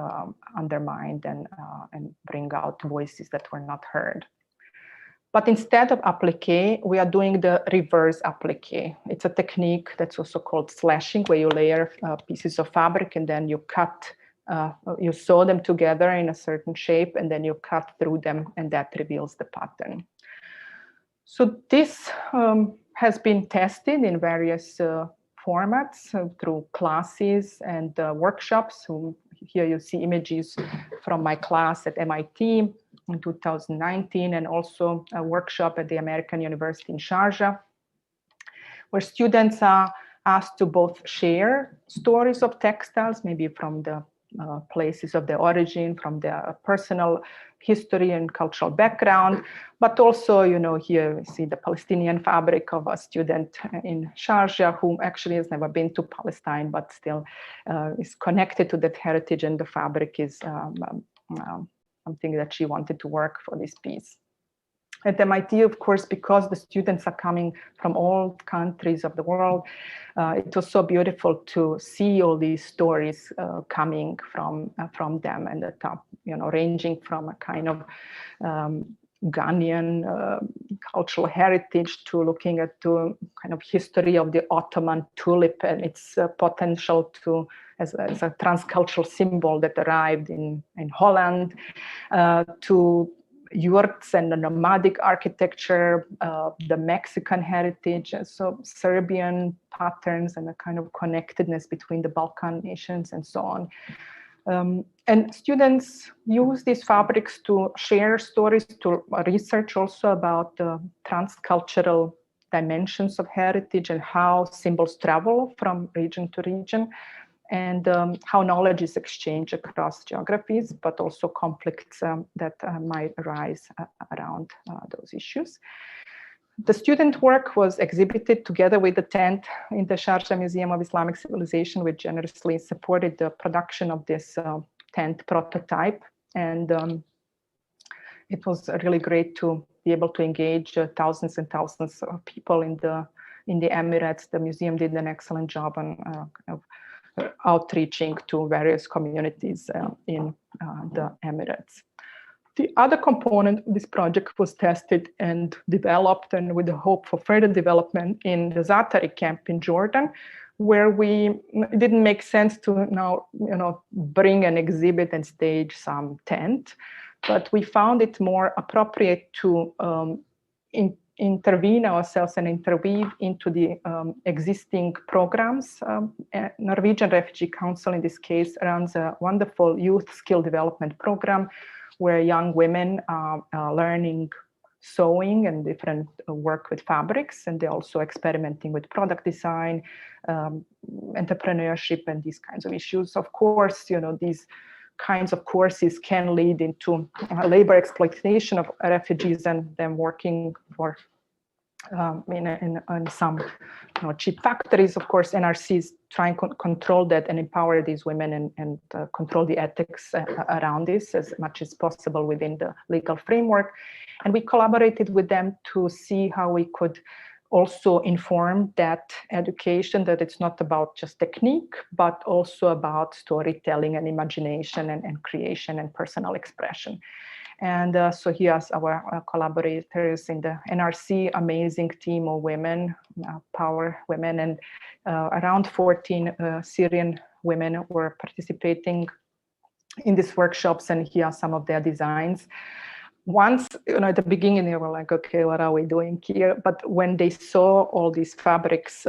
undermined and bring out voices that were not heard. But instead of applique, we are doing the reverse applique. It's a technique that's also called slashing, where you layer pieces of fabric and then you cut, you sew them together in a certain shape, and then you cut through them, and that reveals the pattern. So this has been tested in various formats through classes and workshops. So here you see images from my class at MIT in 2019, and also a workshop at the American University in Sharjah, where students are asked to both share stories of textiles, maybe from the places of their origin, from their personal history and cultural background, but also, here we see the Palestinian fabric of a student in Sharjah who actually has never been to Palestine, but still is connected to that heritage, and the fabric is something that she wanted to work for this piece. At MIT, of course, because the students are coming from all countries of the world, it was so beautiful to see all these stories coming from them, and the top, ranging from a kind of Ghanaian cultural heritage to looking at the kind of history of the Ottoman tulip and its potential to as a transcultural symbol that arrived in Holland, to yurts and the nomadic architecture, the Mexican heritage, so Serbian patterns and a kind of connectedness between the Balkan nations and so on. And students use these fabrics to share stories, to research also about the transcultural dimensions of heritage and how symbols travel from region to region, and how knowledge is exchanged across geographies, but also conflicts that might arise around those issues. The student work was exhibited together with the tent in the Sharjah Museum of Islamic Civilization, which generously supported the production of this tent prototype. And it was really great to be able to engage thousands and thousands of people in the Emirates. The museum did an excellent job on kind of outreaching to various communities in the Emirates. The other component of this project was tested and developed, and with the hope for further development, in the T-Serai camp in Jordan, where it didn't make sense to now, bring an exhibit and stage some tent, but we found it more appropriate to intervene ourselves and interweave into the existing programs. Norwegian Refugee Council, in this case, runs a wonderful youth skill development program where young women are learning sewing and different work with fabrics, and they're also experimenting with product design, entrepreneurship, and these kinds of issues. Of course, these kinds of courses can lead into labor exploitation of refugees and them working for in some cheap factories. Of course, NRC is trying to control that and empower these women and control the ethics around this as much as possible within the legal framework. And we collaborated with them to see how we could also inform that education, that it's not about just technique, but also about storytelling and imagination and creation and personal expression. And so here's our collaborators in the NRC, amazing team of women, power women, and around 14 Syrian women were participating in these workshops, and here are some of their designs. Once, at the beginning, they were like, okay, what are we doing here? But when they saw all these fabrics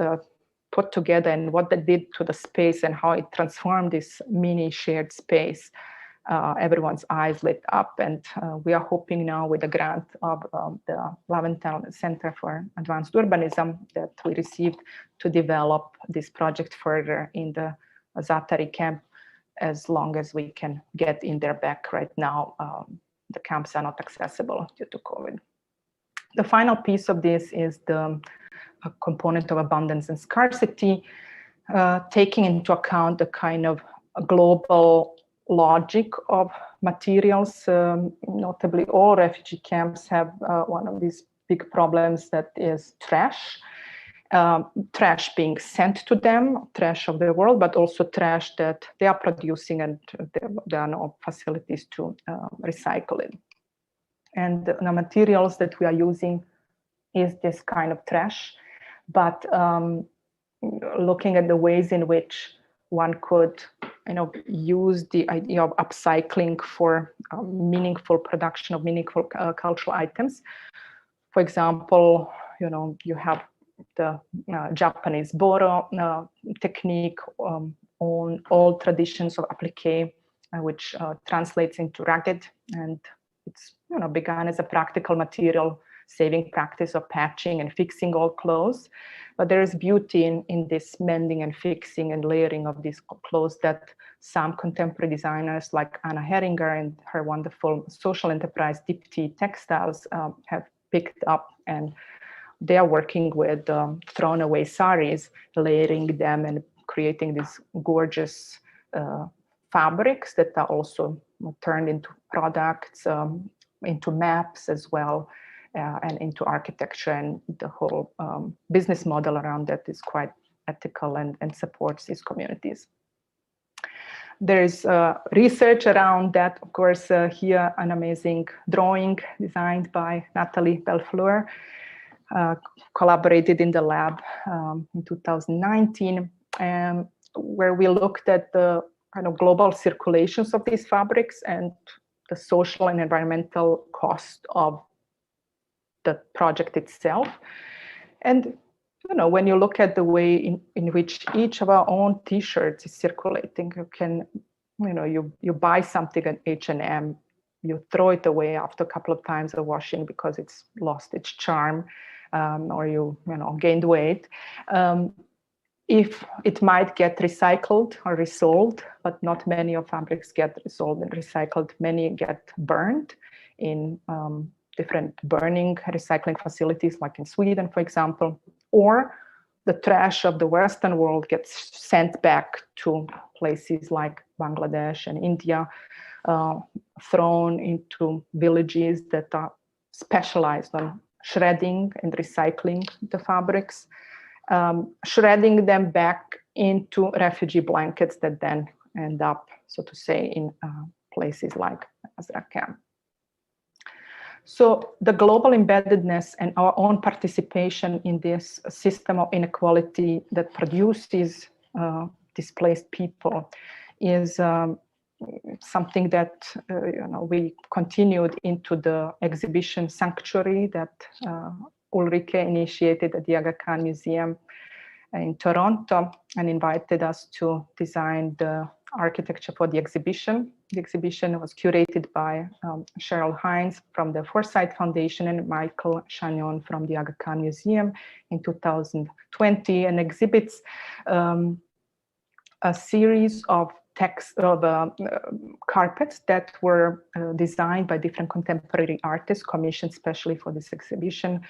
put together and what they did to the space and how it transformed this mini shared space, everyone's eyes lit up. And we are hoping now, with the grant of the Laventel Center for Advanced Urbanism that we received, to develop this project further in the T-Serai camp, as long as we can get in there back. Right now, the camps are not accessible due to COVID. The final piece of this is the component of abundance and scarcity, taking into account the kind of global logic of materials. Notably, all refugee camps have one of these big problems, that is trash. Trash being sent to them, trash of the world, but also trash that they are producing, and there are no facilities to recycle it. And the materials that we are using is this kind of trash, but looking at the ways in which one could use the idea of upcycling for meaningful production of meaningful cultural items. For example, you have the Japanese Boro technique on all traditions of appliqué, which translates into ragged, and it's begun as a practical material saving practice of patching and fixing all clothes. But there is beauty in this mending and fixing and layering of these clothes that some contemporary designers like Anna Heringer and her wonderful social enterprise Dipti Textiles have picked up, and they are working with thrown away saris, layering them and creating these gorgeous fabrics that are also turned into products, into maps as well, and into architecture. And the whole business model around that is quite ethical and supports these communities. There's research around that. Of course, here an amazing drawing designed by Nathalie Bellefleur, collaborated in the lab in 2019, where we looked at the kind of global circulations of these fabrics and the social and environmental cost of the project itself. And when you look at the way in which each of our own T-shirts is circulating, you can, you buy something at H&M, you throw it away after a couple of times of washing because it's lost its charm, or you gained weight. If it might get recycled or resold, but not many of fabrics get resold and recycled. Many get burned in different burning recycling facilities, like in Sweden, for example, or the trash of the Western world gets sent back to places like Bangladesh and India, thrown into villages that are specialized on shredding and recycling the fabrics. shredding them back into refugee blankets that then end up, so to say, in places like Azra camp. So the global embeddedness and our own participation in this system of inequality that produces displaced people is something that we continued into the exhibition Sanctuary that Ulrike initiated at the Aga Khan Museum in Toronto and invited us to design the architecture for the exhibition. The exhibition was curated by Cheryl Hines from the Foresight Foundation and Michael Chagnon from the Aga Khan Museum in 2020, and exhibits a series of carpets that were designed by different contemporary artists, commissioned specially for this exhibition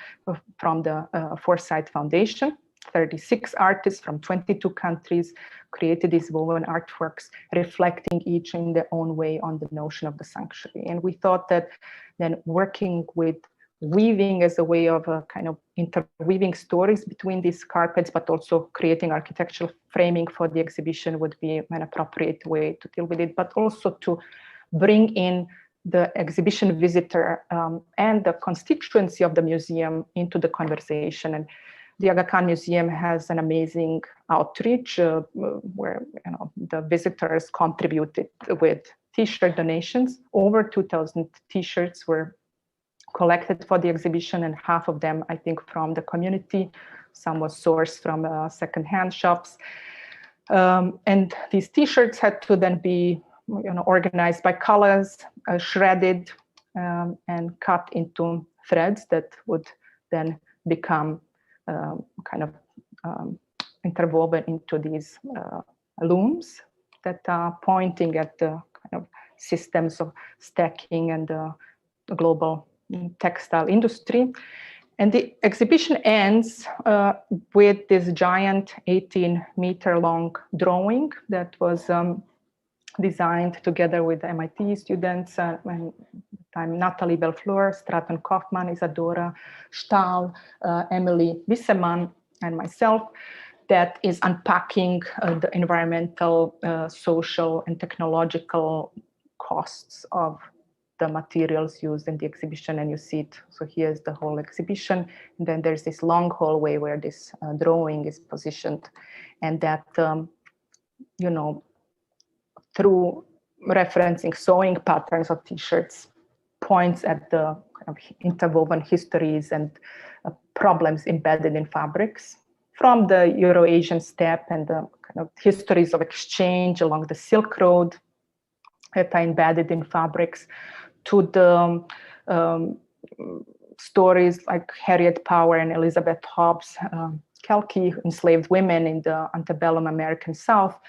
from the Foresight Foundation. 36 artists from 22 countries created these woven artworks, reflecting each in their own way on the notion of the sanctuary. And we thought that then working with weaving as a way of kind of interweaving stories between these carpets, but also creating architectural framing for the exhibition would be an appropriate way to deal with it, but also to bring in the exhibition visitor and the constituency of the museum into the conversation. And the Aga Khan Museum has an amazing outreach where the visitors contributed with T-shirt donations. Over 2,000 T-shirts were collected for the exhibition, and half of them, I think, from the community. Some was sourced from secondhand shops. And these T-shirts had to then be organized by colors, shredded, and cut into threads that would then become kind of interwoven into these looms that are pointing at the kind of systems of stacking and the global textile industry. And the exhibition ends with this giant 18-meter long drawing that was designed together with MIT students and Natalie Belfleur, Stratton Kaufman, Isadora Stahl, Emily Wisseman, and myself, that is unpacking the environmental, social, and technological costs of the materials used in the exhibition. And you see it. So here's the whole exhibition. And then there's this long hallway where this drawing is positioned. And that, through referencing sewing patterns of T-shirts, points at the kind of interwoven histories and problems embedded in fabrics, from the Euro-Asian steppe and the kind of histories of exchange along the Silk Road that are embedded in fabrics, to the stories like Harriet Power and Elizabeth Hobbs, Kelkie, enslaved women in the antebellum American South,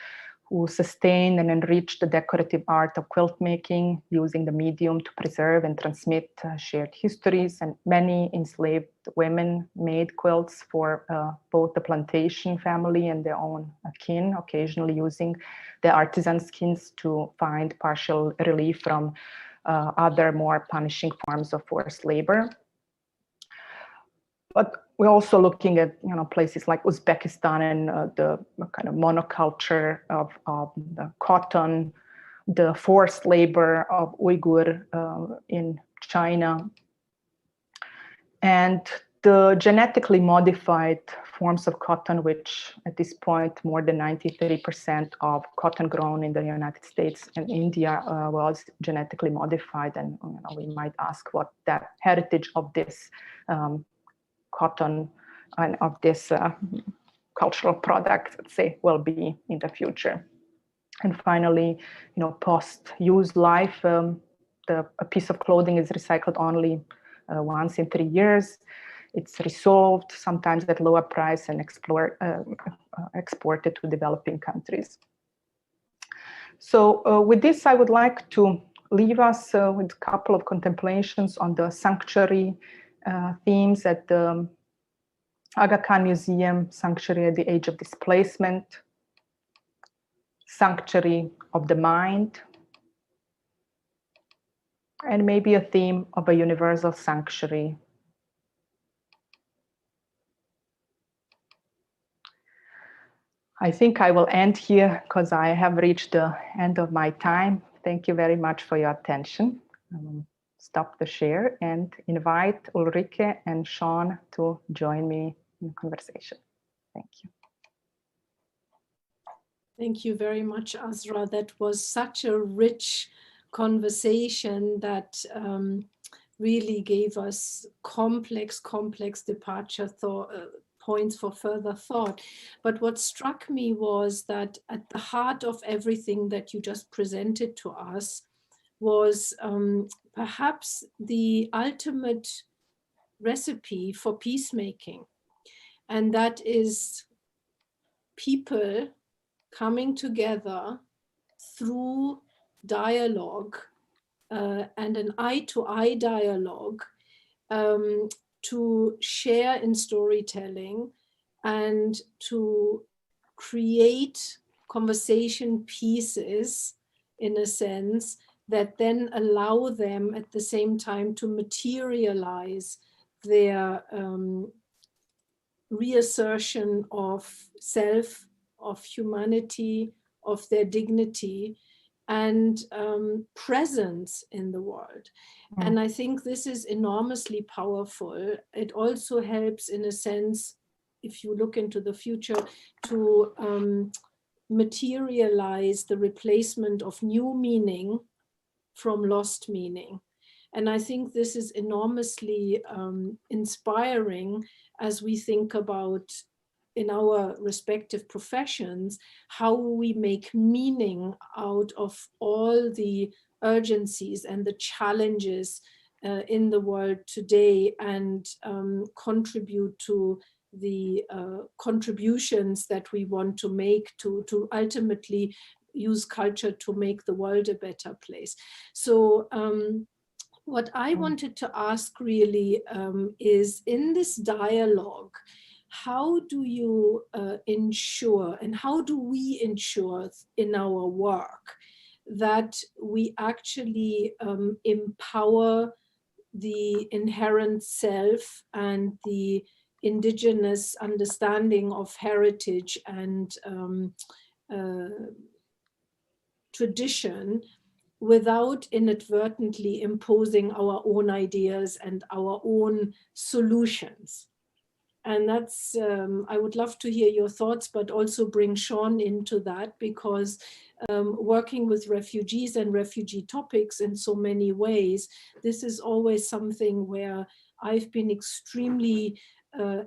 who sustained and enriched the decorative art of quilt making, using the medium to preserve and transmit shared histories. And many enslaved women made quilts for both the plantation family and their own kin, occasionally using the artisan skins to find partial relief from other more punishing forms of forced labor. But we're also looking at places like Uzbekistan and the kind of monoculture of the cotton, the forced labor of Uyghur in China, and the genetically modified forms of cotton, which at this point more than 93% of cotton grown in the United States and India was genetically modified. And we might ask what that heritage of this cotton and of this cultural product, let's say, will be in the future. And finally, post-use life, a piece of clothing is recycled only once in 3 years. It's resolved, sometimes at lower price, and exported to developing countries. So with this, I would like to leave us with a couple of contemplations on the sanctuary themes at the Aga Khan Museum: Sanctuary at the Age of Displacement, Sanctuary of the Mind, and maybe a theme of a universal sanctuary. I think I will end here because I have reached the end of my time. Thank you very much for your attention. Stop the share and invite Ulrike and Sean to join me in the conversation. Thank you. Thank you very much, Azra. That was such a rich conversation that really gave us complex departure points for further thought. But what struck me was that at the heart of everything that you just presented to us was perhaps the ultimate recipe for peacemaking. And that is people coming together through dialogue and an eye-to-eye dialogue to share in storytelling and to create conversation pieces, in a sense, that then allow them at the same time to materialize their reassertion of self, of humanity, of their dignity, and presence in the world. Mm. And I think this is enormously powerful. It also helps, in a sense, if you look into the future, to materialize the replacement of new meaning from lost meaning. And I think this is enormously inspiring as we think about, in our respective professions, how we make meaning out of all the urgencies and the challenges in the world today, and contribute to the contributions that we want to make to ultimately use culture to make the world a better place. So what I wanted to ask really is, in this dialogue, how do you ensure, and how do we ensure in our work that we actually empower the inherent self and the indigenous understanding of heritage and tradition, without inadvertently imposing our own ideas and our own solutions? And that's, I would love to hear your thoughts, but also bring Sean into that, because working with refugees and refugee topics in so many ways, this is always something where I've been extremely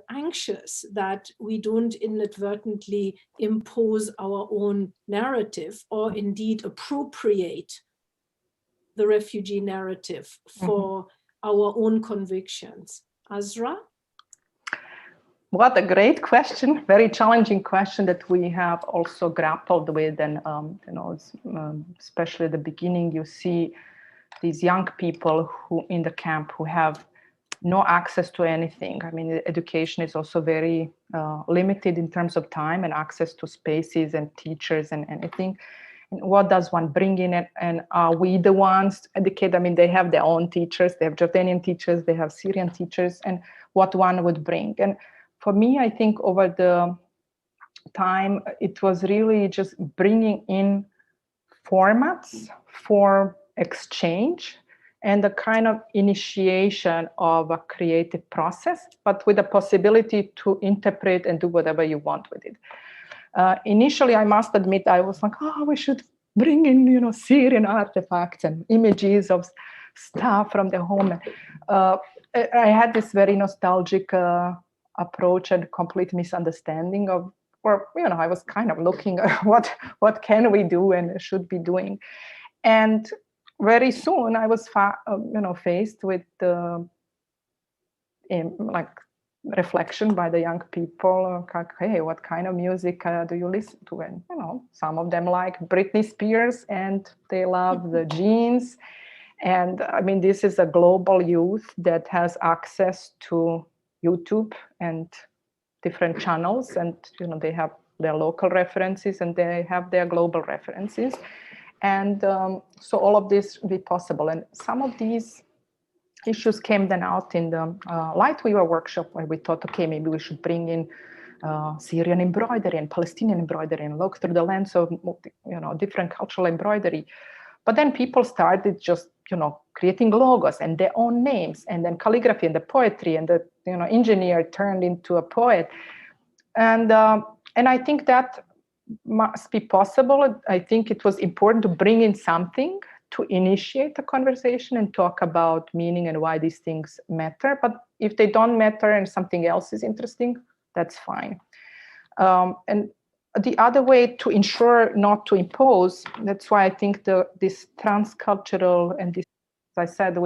anxious that we don't inadvertently impose our own narrative, or indeed appropriate the refugee narrative for our own convictions. Azra? What a great question, very challenging question that we have also grappled with. And, you know, especially at the beginning, you see these young people who in the camp who have no access to anything. I mean, education is also very limited in terms of time and access to spaces and teachers and anything. And what does one bring in it? And are we the ones to educate? I mean, they have their own teachers, they have Jordanian teachers, they have Syrian teachers, and what one would bring. And for me, I think over the time, it was really just bringing in formats for exchange and a kind of initiation of a creative process, but with the possibility to interpret and do whatever you want with it. Initially, I must admit, I was like, oh, we should bring in, you know, Syrian artifacts and images of stuff from the home. I had this very nostalgic approach and complete misunderstanding of, or, you know, I was kind of looking at what can we do and should be doing. And very soon I was, faced with like reflection by the young people, like, hey, what kind of music do you listen to? And, you know, some of them like Britney Spears and they love the jeans. And I mean, this is a global youth that has access to YouTube and different channels, and, you know, they have their local references and they have their global references. And so all of this will be possible. And some of these issues came then out in the Light Weaver workshop, where we thought, okay, maybe we should bring in Syrian embroidery and Palestinian embroidery, and look through the lens of, you know, different cultural embroidery. But then people started just, you know, creating logos and their own names, and then calligraphy and the poetry, and the, you know, engineer turned into a poet. And I think that must be possible. I think it was important to bring in something to initiate a conversation and talk about meaning and why these things matter. But if they don't matter and something else is interesting, that's fine. And the other way to ensure not to impose, that's why I think this transcultural, and this, as I said,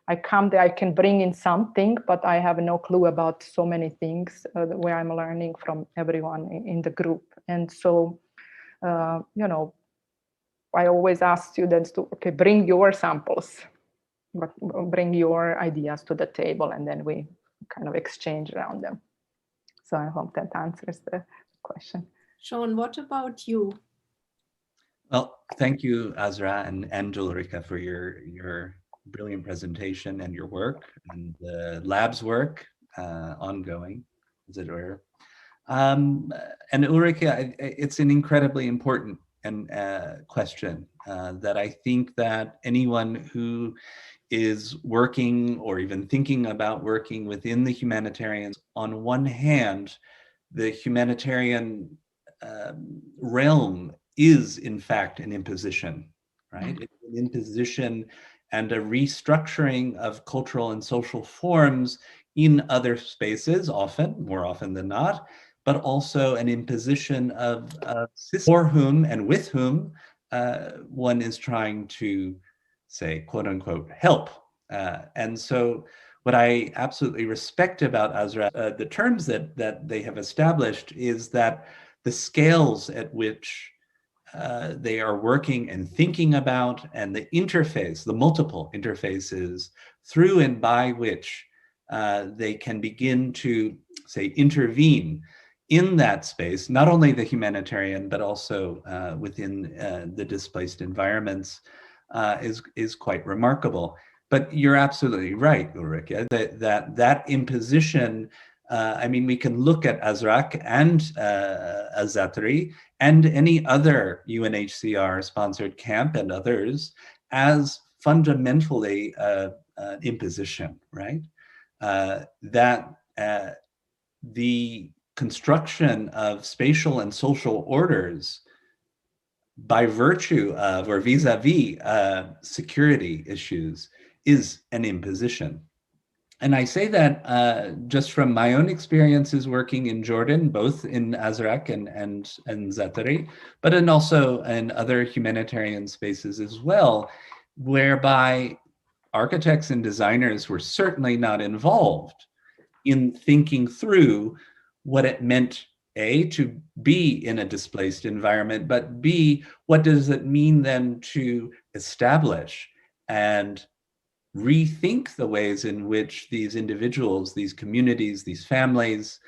I come there, I can bring in something, but I have no clue about so many things where I'm learning from everyone in the group. And so, you know, I always ask students to, okay, bring your samples, but bring your ideas to the table, and then we kind of exchange around them. So I hope that answers the question. Sean, what about you? Well, thank you, Azra and Ulrike, for your brilliant presentation and your work and the lab's work, ongoing, as it were. And Ulrike, it's an incredibly important question that I think that anyone who is working or even thinking about working within the humanitarians, on one hand, the humanitarian realm is in fact an imposition, right? It's an imposition and a restructuring of cultural and social forms in other spaces, more often than not, but also an imposition of for whom and with whom one is trying to, say, quote unquote, help. And so what I absolutely respect about Azra, the terms that they have established, is that the scales at which they are working and thinking about, and the interface, the multiple interfaces through and by which they can begin to, say, intervene in that space, not only the humanitarian, but also within the displaced environments, is quite remarkable. But you're absolutely right, Ulrike, that imposition, I mean, we can look at Azrak and Azatri and any other UNHCR-sponsored camp and others as fundamentally imposition, right? That the construction of spatial and social orders by virtue of or vis-a-vis security issues is an imposition. And I say that just from my own experiences working in Jordan, both in Azraq and Zatari, but also in other humanitarian spaces as well, whereby architects and designers were certainly not involved in thinking through what it meant, A, to be in a displaced environment, but B, what does it mean then to establish and rethink the ways in which these individuals, these communities, these families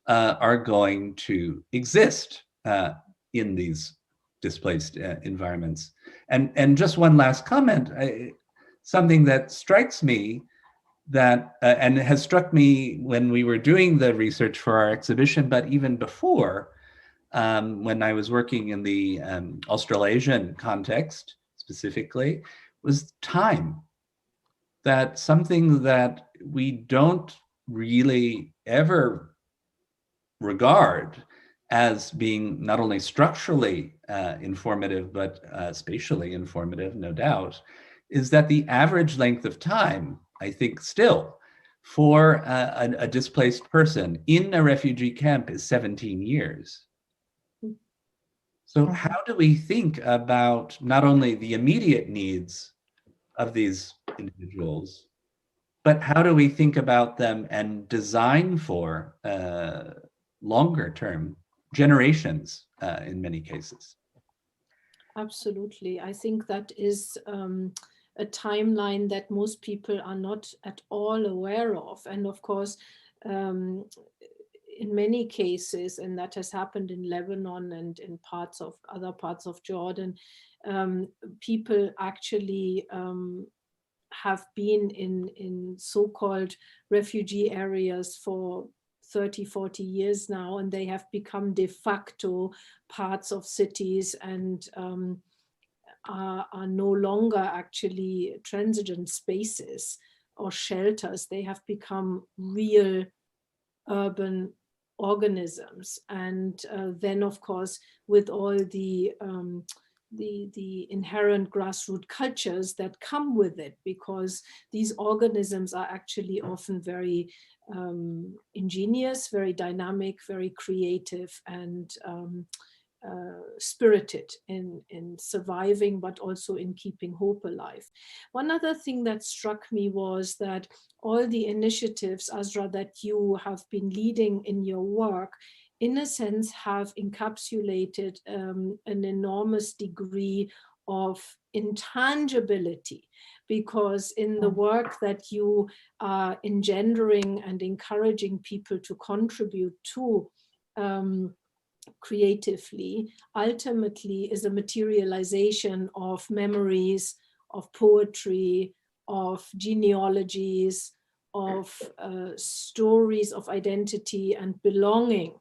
are going to exist in these displaced environments. And just one last comment, something that strikes me that, and it has struck me when we were doing the research for our exhibition, but even before, when I was working in the Australasian context specifically, was time. That something that we don't really ever regard as being not only structurally informative, but spatially informative, no doubt, is that the average length of time, I think still, for a displaced person in a refugee camp is 17 years. So how do we think about not only the immediate needs of these individuals, but how do we think about them and design for longer term generations in many cases? Absolutely. I think that is a timeline that most people are not at all aware of. And of course, in many cases, and that has happened in Lebanon and in other parts of Jordan, people actually have been in so-called refugee areas for 30, 40 years now, and they have become de facto parts of cities and are no longer actually transitant spaces or shelters. They have become real urban organisms. And then, of course, with all the inherent grassroots cultures that come with it, because these organisms are actually often very ingenious, very dynamic, very creative, and spirited in surviving, but also in keeping hope alive. One other thing that struck me was that all the initiatives, Azra, that you have been leading in your work, in a sense, have encapsulated an enormous degree of intangibility, because in the work that you are engendering and encouraging people to contribute to creatively, ultimately is a materialization of memories, of poetry, of genealogies, of stories of identity and belonging.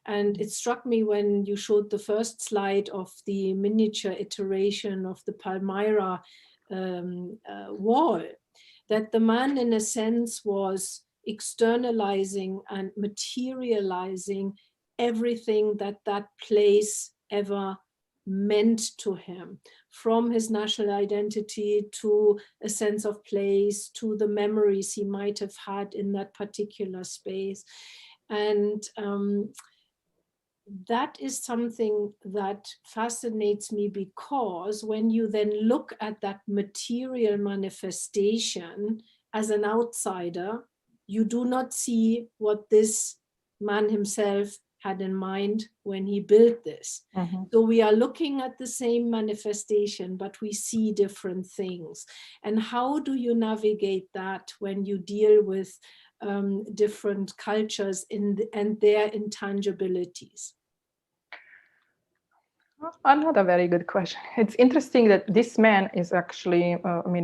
And it struck me when you showed the first slide of the miniature iteration of the Palmyra wall, that the man, in a sense, was externalizing and materializing everything that that place ever meant to him, from his national identity to a sense of place, to the memories he might have had in that particular space. And that is something that fascinates me, because when you then look at that material manifestation as an outsider, you do not see what this man himself had in mind when he built this. So we are looking at the same manifestation, but we see different things. And how do you navigate that when you deal with different cultures and their intangibilities? Another very good question. It's interesting that this man is actually,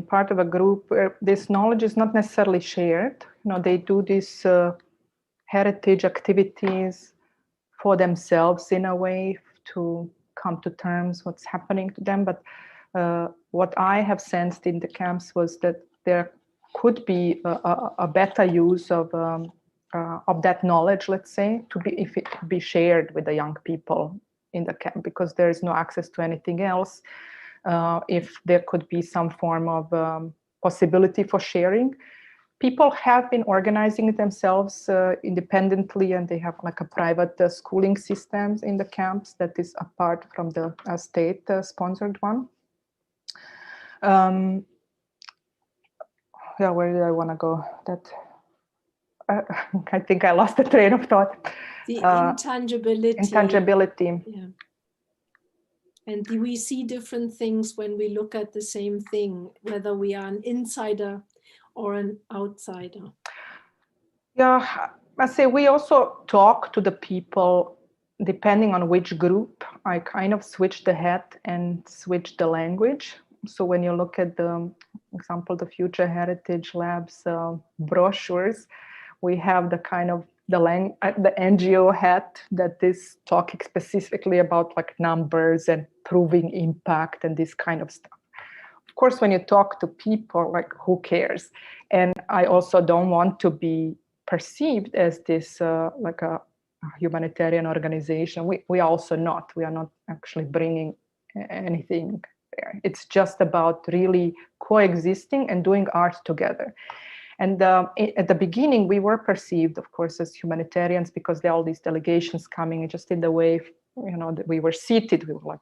part of a group where this knowledge is not necessarily shared. You know, they do these heritage activities for themselves in a way to come to terms what's happening to them. But what I have sensed in the camps was that there could be a better use of that knowledge, let's say, if it could be shared with the young people in the camp, because there is no access to anything else. If there could be some form of possibility for sharing. People have been organizing themselves independently, and they have like a private schooling systems in the camps that is apart from the state-sponsored one. Yeah, where did I want to go? I think I lost the train of thought. The intangibility. Intangibility. Yeah. And we see different things when we look at the same thing, whether we are an insider or an outsider. Yeah, I say we also talk to the people depending on which group. I kind of switch the hat and switch the language. So when you look at the example, the Future Heritage Labs brochures, we have the kind of the NGO hat that is talking specifically about like numbers and proving impact and this kind of stuff. Of course, when you talk to people, like, who cares? And I also don't want to be perceived as this like a humanitarian organization. We are also not. We are not actually bringing anything there. It's just about really coexisting and doing art together. And at the beginning, we were perceived, of course, as humanitarians because there are all these delegations coming. And just in the way, you know, that we were seated, we were like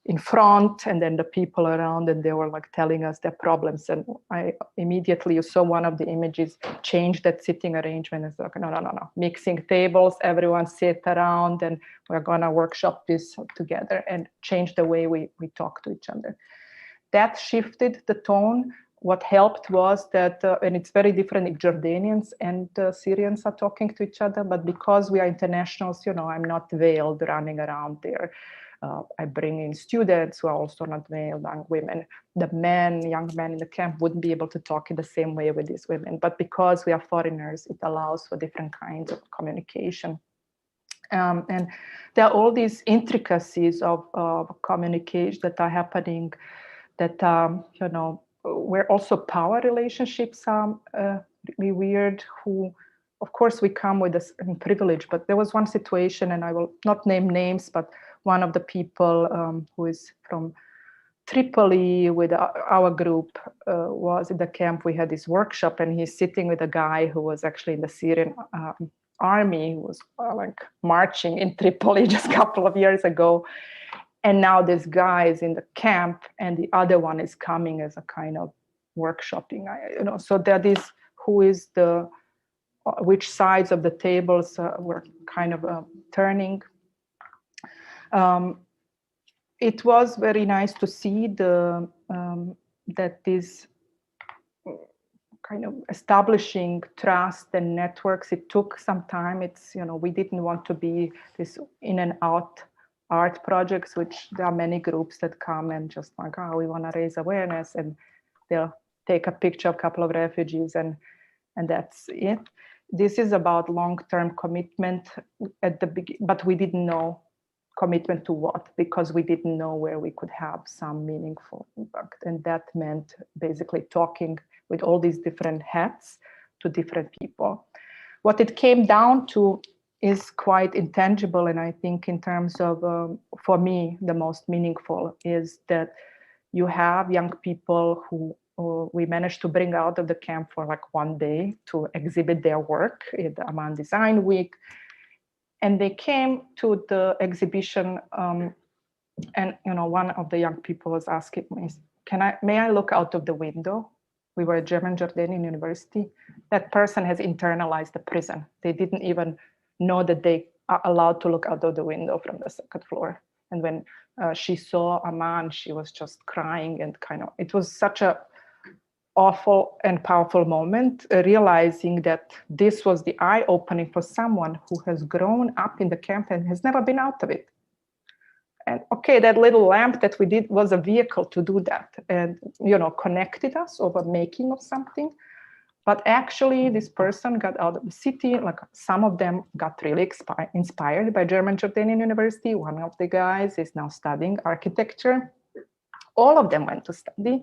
in front, and then the people around, and they were like telling us their problems. And I immediately saw one of the images change that sitting arrangement. It's like, no, mixing tables, everyone sit around, and we're gonna workshop this together and change the way we talk to each other. That shifted the tone. What helped was that, and it's very different if Jordanians and Syrians are talking to each other, but because we are internationals, you know, I'm not veiled running around there. I bring in students who are also not male, young women. The young men in the camp wouldn't be able to talk in the same way with these women. But because we are foreigners, it allows for different kinds of communication. And there are all these intricacies of communication that are happening that, you know, where also power relationships are really weird. Of course, we come with a privilege, but there was one situation, and I will not name names, but one of the people who is from Tripoli with our group was in the camp. We had this workshop, and he's sitting with a guy who was actually in the Syrian army, who was like marching in Tripoli just a couple of years ago. And now this guy is in the camp, and the other one is coming as a kind of workshopping. You know, so that is who is which sides of the tables were kind of turning. It was very nice to see that this kind of establishing trust and networks. It took some time. It's, you know, we didn't want to be this in and out art projects, which there are many groups that come and just like, oh, we want to raise awareness, and they'll take a picture of a couple of refugees and that's it. This is about long-term commitment at the beginning, but we didn't know commitment to what, because we didn't know where we could have some meaningful impact. And that meant basically talking with all these different hats to different people. What it came down to is quite intangible. And I think in terms of, for me, the most meaningful is that you have young people who we managed to bring out of the camp for like one day to exhibit their work at the Amman Design Week. And they came to the exhibition, and you know, one of the young people was asking me, may I look out of the window? We were at German Jordanian University. That person has internalized the prison. They didn't even know that they are allowed to look out of the window from the second floor. And when she saw Amman, she was just crying, and kind of, it was such a awful and powerful moment, realizing that this was the eye-opening for someone who has grown up in the camp and has never been out of it. And okay, that little lamp that we did was a vehicle to do that, and you know, connected us over making of something. But actually, this person got out of the city. Like some of them got really inspired by German Jordanian University. One of the guys is now studying architecture. All of them went to study.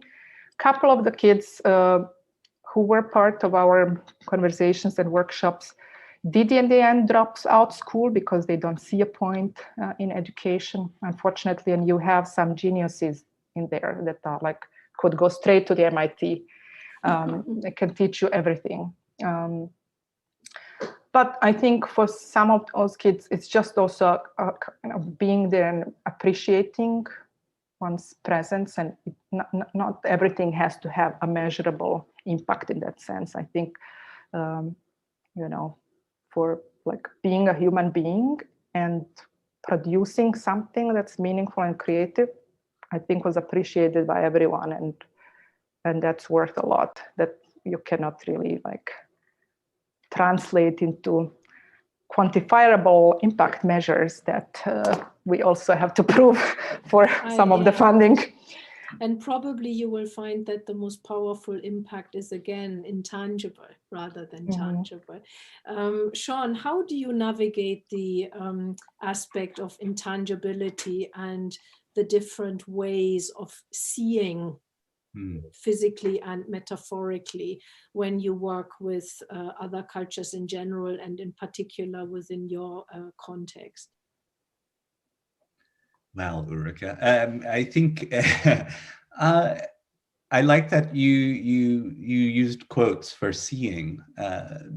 Couple of the kids who were part of our conversations and workshops did in the end drop out school because they don't see a point in education, unfortunately. And you have some geniuses in there that are like could go straight to the MIT. They can teach you everything. But I think for some of those kids, it's just also kind of being there and appreciating one's presence, and not everything has to have a measurable impact in that sense. I think, you know, for like being a human being and producing something that's meaningful and creative, I think was appreciated by everyone, and that's worth a lot. That you cannot really like translate into quantifiable impact measures that we also have to prove for some of the funding. And probably you will find that the most powerful impact is again intangible rather than tangible. Sean, how do you navigate the aspect of intangibility and the different ways of seeing physically and metaphorically when you work with other cultures in general and in particular within your context? Well, Ulrike, I think I like that you used quotes for seeing,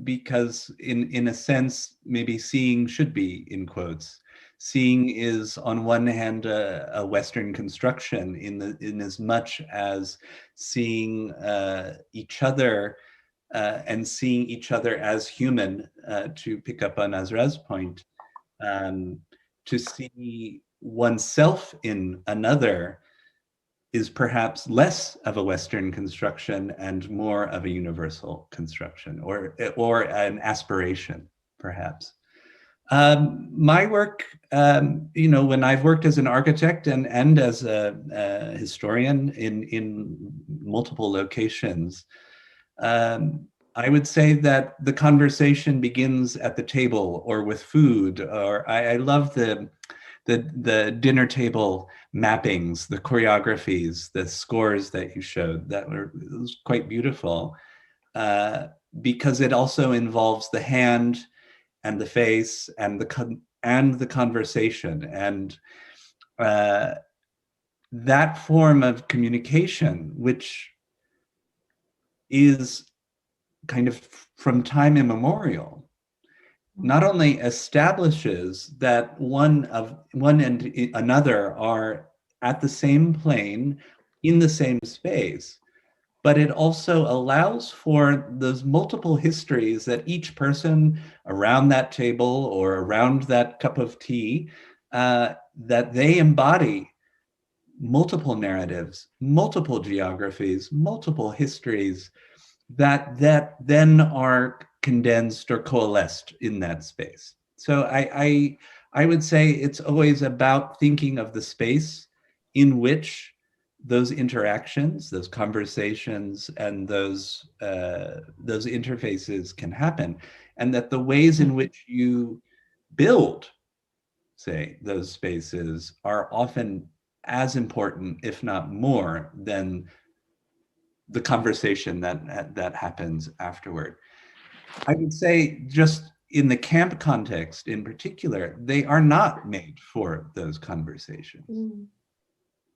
because in a sense, maybe seeing should be in quotes. Seeing is on one hand a Western construction in as much as seeing each other and seeing each other as human, to pick up on Azra's point, to see oneself in another is perhaps less of a Western construction and more of a universal construction, or an aspiration, perhaps. My work, you know, when I've worked as an architect and as a historian in multiple locations, I would say that the conversation begins at the table or with food. Or I love the dinner table mappings, the choreographies, the scores that you showed. It was quite beautiful because it also involves the hand and the face and the conversation, and that form of communication, which is kind of from time immemorial, not only establishes that one and another are at the same plane in the same space, but it also allows for those multiple histories that each person around that table or around that cup of tea, that they embody multiple narratives, multiple geographies, multiple histories that then are condensed or coalesced in that space. So I would say it's always about thinking of the space in which those interactions, those conversations, and those interfaces can happen, and that the ways in which you build, say, those spaces are often as important, if not more, than the conversation that happens afterward. I would say, just in the camp context in particular, they are not made for those conversations. Mm.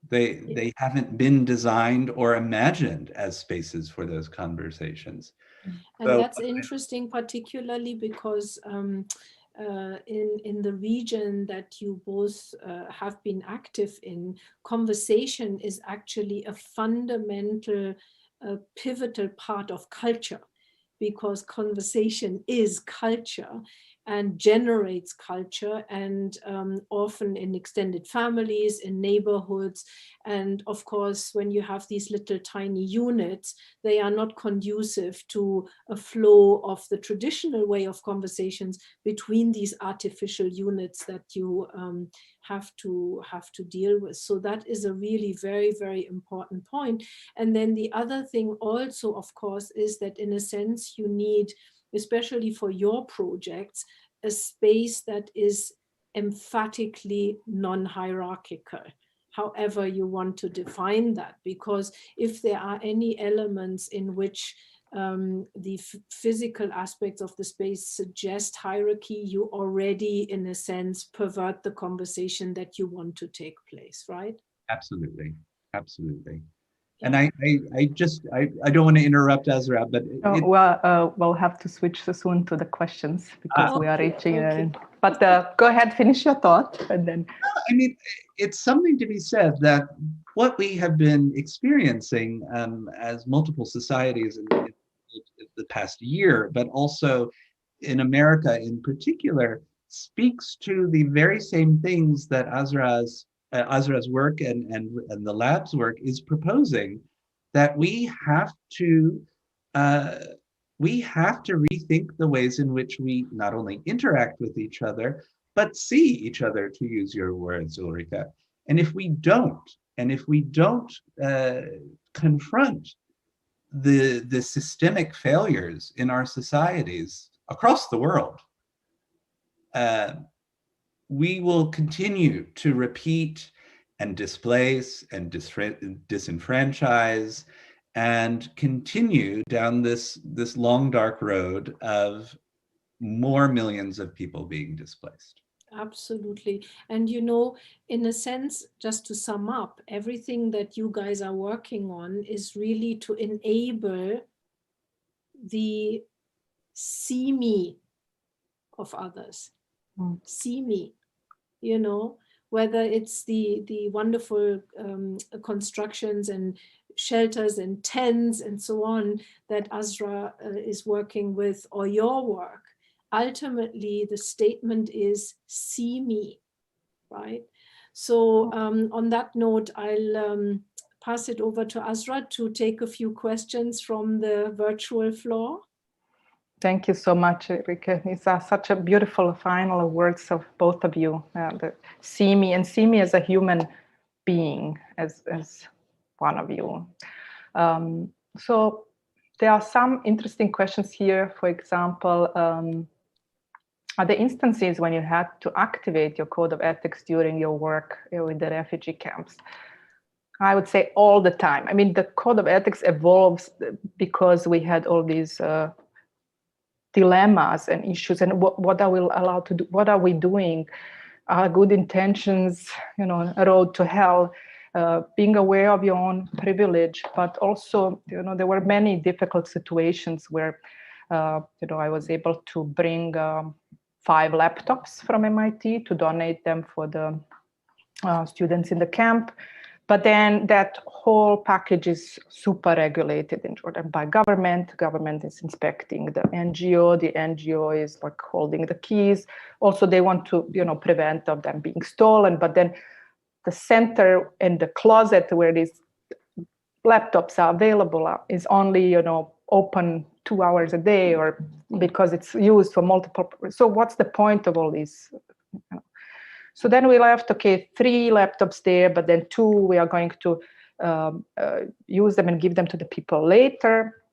They haven't been designed or imagined as spaces for those conversations. And So, that's interesting, particularly because in the region that you both have been active in, conversation is actually a fundamental, pivotal part of culture, because conversation is culture and generates culture, and often in extended families, in neighborhoods. And of course, when you have these little tiny units, they are not conducive to a flow of the traditional way of conversations between these artificial units that you have to deal with. So that is a really very, very important point. And then the other thing also, of course, is that in a sense you need, especially for your projects, a space that is emphatically non-hierarchical, however you want to define that. Because if there are any elements in which the physical aspects of the space suggest hierarchy, you already, in a sense, pervert the conversation that you want to take place, right? absolutely, absolutely. And I don't want to interrupt Azra, but we'll have to switch soon to the questions because we are reaching. Okay. But go ahead, finish your thought, and then. I mean, it's something to be said that what we have been experiencing as multiple societies in the past year, but also in America in particular, speaks to the very same things that Azra's work and the lab's work is proposing, that we have to rethink the ways in which we not only interact with each other, but see each other, to use your words, Ulrike. And if we don't confront the systemic failures in our societies across the world, we will continue to repeat and displace and disenfranchise and continue down this long dark road of more millions of people being displaced. Absolutely. And you know, in a sense, just to sum up, everything that you guys are working on is really to enable the see me of others. See me, you know, whether it's the wonderful constructions and shelters and tents and so on that Azra is working with, or your work. Ultimately, the statement is see me, right? So on that note, I'll pass it over to Azra to take a few questions from the virtual floor. Thank you so much, Ulrike. These are such a beautiful final words of both of you. See me as a human being, as one of you. So there are some interesting questions here. For example, are there instances when you had to activate your code of ethics during your work with the refugee camps? I would say all the time. I mean, the code of ethics evolves because we had all these dilemmas and issues, and what are we allowed to do? What are we doing? Good intentions, a road to hell. Being aware of your own privilege, but also, there were many difficult situations where, I was able to bring 5 laptops from MIT to donate them for the students in the camp. But then that whole package is super regulated in Jordan by government. Government is inspecting the NGO. The NGO is like holding the keys. Also, they want to, prevent of them being stolen. But then the center and the closet where these laptops are available is only, open 2 hours a day, or because it's used for multiple. So what's the point of all these? So then we left, 3 laptops there, but then 2 we are going to use them and give them to the people later.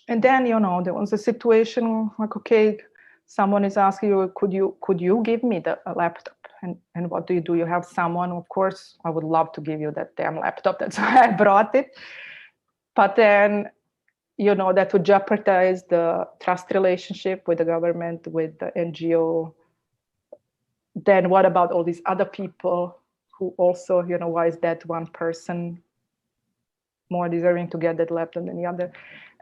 And then, there was a situation like, someone is asking you, could you give me the laptop? And what do? You have someone? Of course, I would love to give you that damn laptop. That's why I brought it. But then, that would jeopardize the trust relationship with the government, with the NGO. Then what about all these other people who also, why is that one person more deserving to get that laptop than the other?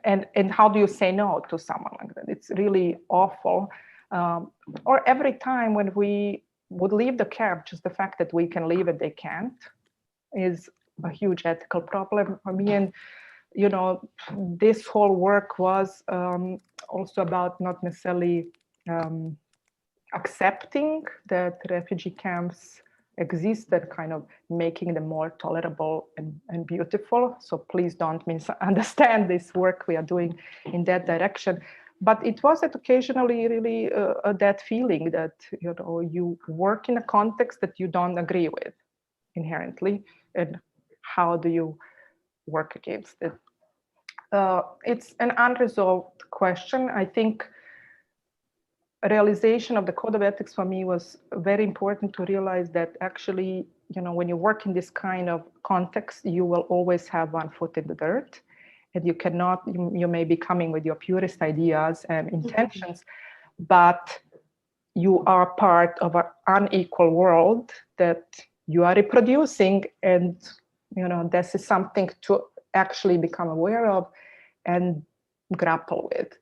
And how do you say no to someone like that? It's really awful. Or every time when we would leave the camp, just the fact that we can leave and they can't is a huge ethical problem for me. And, this whole work was also about not necessarily accepting that refugee camps exist, that kind of making them more tolerable and beautiful. So please don't misunderstand this work we are doing in that direction. But it was occasionally really that feeling that, you work in a context that you don't agree with inherently, and how do you work against it? It's an unresolved question. I think a realization of the code of ethics for me was very important to realize that actually, when you work in this kind of context, you will always have one foot in the dirt, and you cannot, you may be coming with your purest ideas and intentions, but you are part of an unequal world that you are reproducing. And, this is something to actually become aware of and grapple with.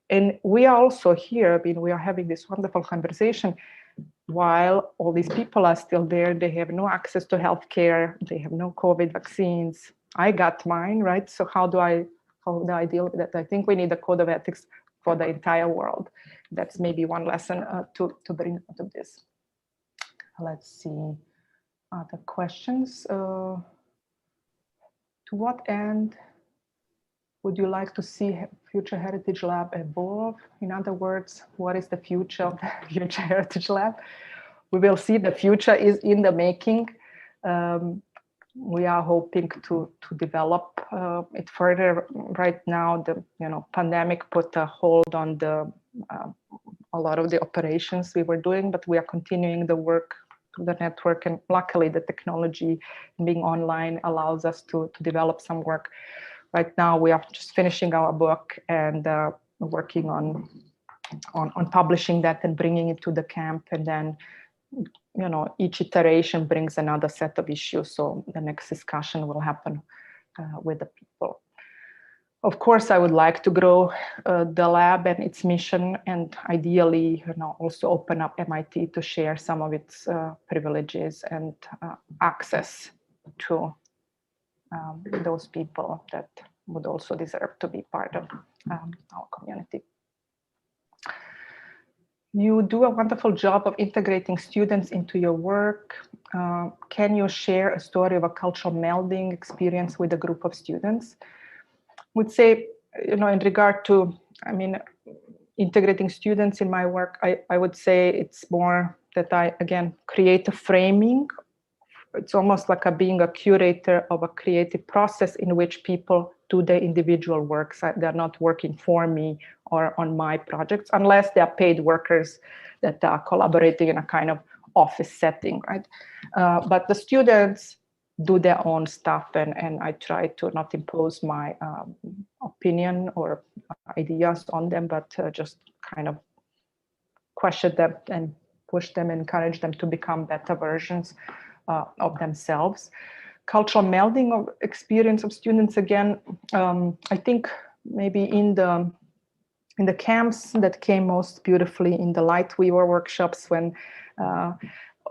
And we are also here, we are having this wonderful conversation while all these people are still there. They have no access to healthcare. They have no COVID vaccines. I got mine, right? So how do I deal with that? I think we need a code of ethics for the entire world. That's maybe one lesson to bring out of this. Let's see other questions. To what end would you like to see Future Heritage Lab evolve? In other words, what is the future of the Future Heritage Lab? We will see. The future is in the making. We are hoping to develop it further. Right now, the pandemic put a hold on a lot of the operations we were doing, but we are continuing the work through the network. And luckily, the technology being online allows us to develop some work. Right now, we are just finishing our book and working on publishing that and bringing it to the camp. And then, each iteration brings another set of issues. So the next discussion will happen with the people. Of course, I would like to grow the lab and its mission, and ideally, also open up MIT to share some of its privileges and access to those people that would also deserve to be part of our community. You do a wonderful job of integrating students into your work. Can you share a story of a cultural melding experience with a group of students? I would say, in regard to, integrating students in my work, I would say it's more that I, again, create a framing. It's almost like being a curator of a creative process in which people do their individual works. They're not working for me or on my projects, unless they are paid workers that are collaborating in a kind of office setting, right? But the students do their own stuff, and I try to not impose my opinion or ideas on them, but just kind of question them and push them, encourage them to become better versions of themselves. Cultural melding of experience of students, again, I think maybe in the camps that came most beautifully in the light weaver workshops, when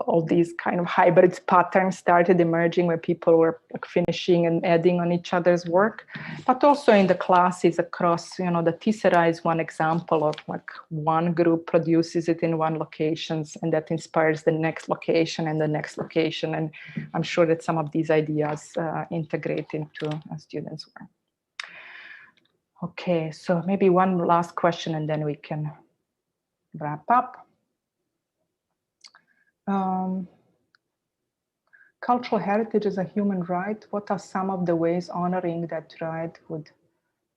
all these kind of hybrid patterns started emerging, where people were like finishing and adding on each other's work, but also in the classes across, the T-Serai is one example of like one group produces it in one locations, and that inspires the next location and the next location. And I'm sure that some of these ideas integrate into a student's work. Okay, so maybe one last question and then we can wrap up. Cultural heritage is a human right. What are some of the ways honoring that right would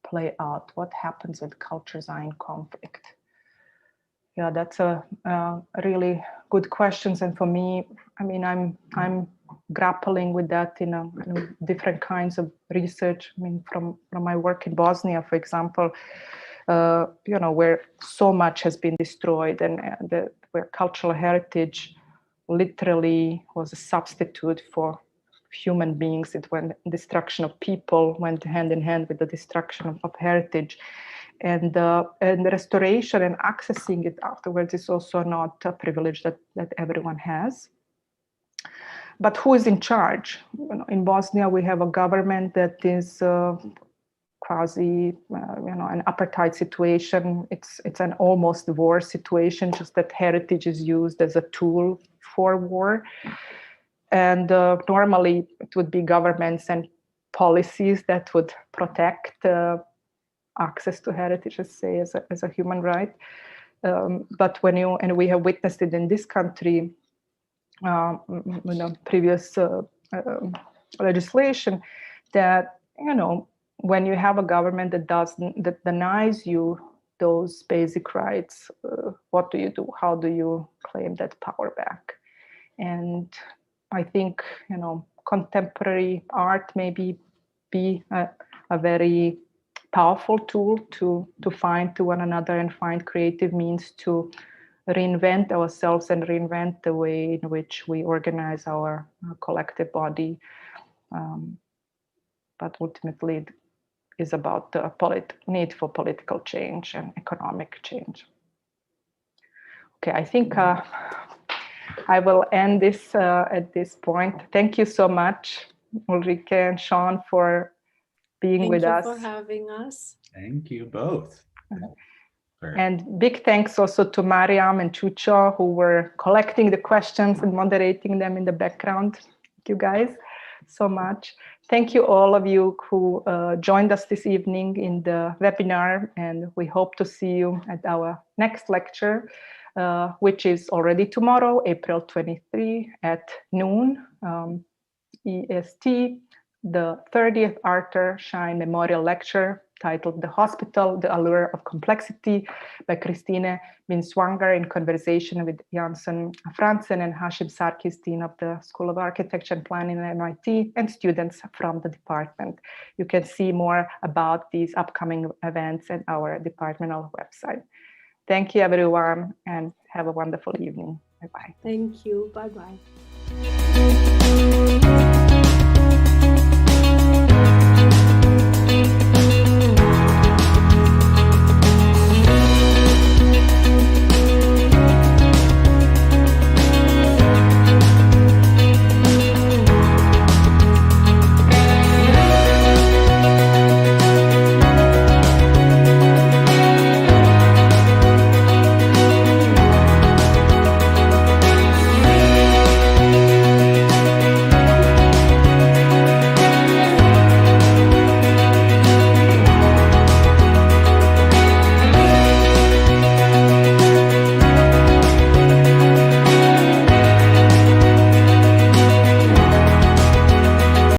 play out? What happens when cultures are in conflict? Yeah, that's a really good questions. And for me, I mean, I'm grappling with that in different kinds of research. I mean, from my work in Bosnia, for example, where so much has been destroyed, and where cultural heritage literally was a substitute for human beings. It went, destruction of people went hand in hand with the destruction of heritage, and the restoration and accessing it afterwards is also not a privilege that everyone has. But who is in charge? In Bosnia, we have a government that is quasi, an apartheid situation. It's an almost war situation, just that heritage is used as a tool for war. And normally it would be governments and policies that would protect access to heritage, let's say, as a human right. But and we have witnessed it in this country, previous legislation, that, when you have a government that denies you those basic rights, what do you do? How do you claim that power back? And I think, contemporary art maybe be a very powerful tool to find to one another and find creative means to reinvent ourselves and reinvent the way in which we organize our collective body. But ultimately, it is about the need for political change and economic change. Okay, I think I will end this at this point. Thank you so much, Ulrike and Sean, for being with us. Thank you for having us. Thank you both. And big thanks also to Mariam and Chucho, who were collecting the questions and moderating them in the background. Thank you guys so much. Thank you all of you who joined us this evening in the webinar, and we hope to see you at our next lecture, which is already tomorrow, April 23 at noon EST, the 30th Arthur Shine Memorial Lecture titled The Hospital, The Allure of Complexity by Christine Binswanger in conversation with Janssen Franzen and Hashim Sarkis, Dean of the School of Architecture and Planning at MIT, and students from the department. You can see more about these upcoming events at our departmental website. Thank you, everyone, and have a wonderful evening. Bye-bye. Thank you. Bye-bye.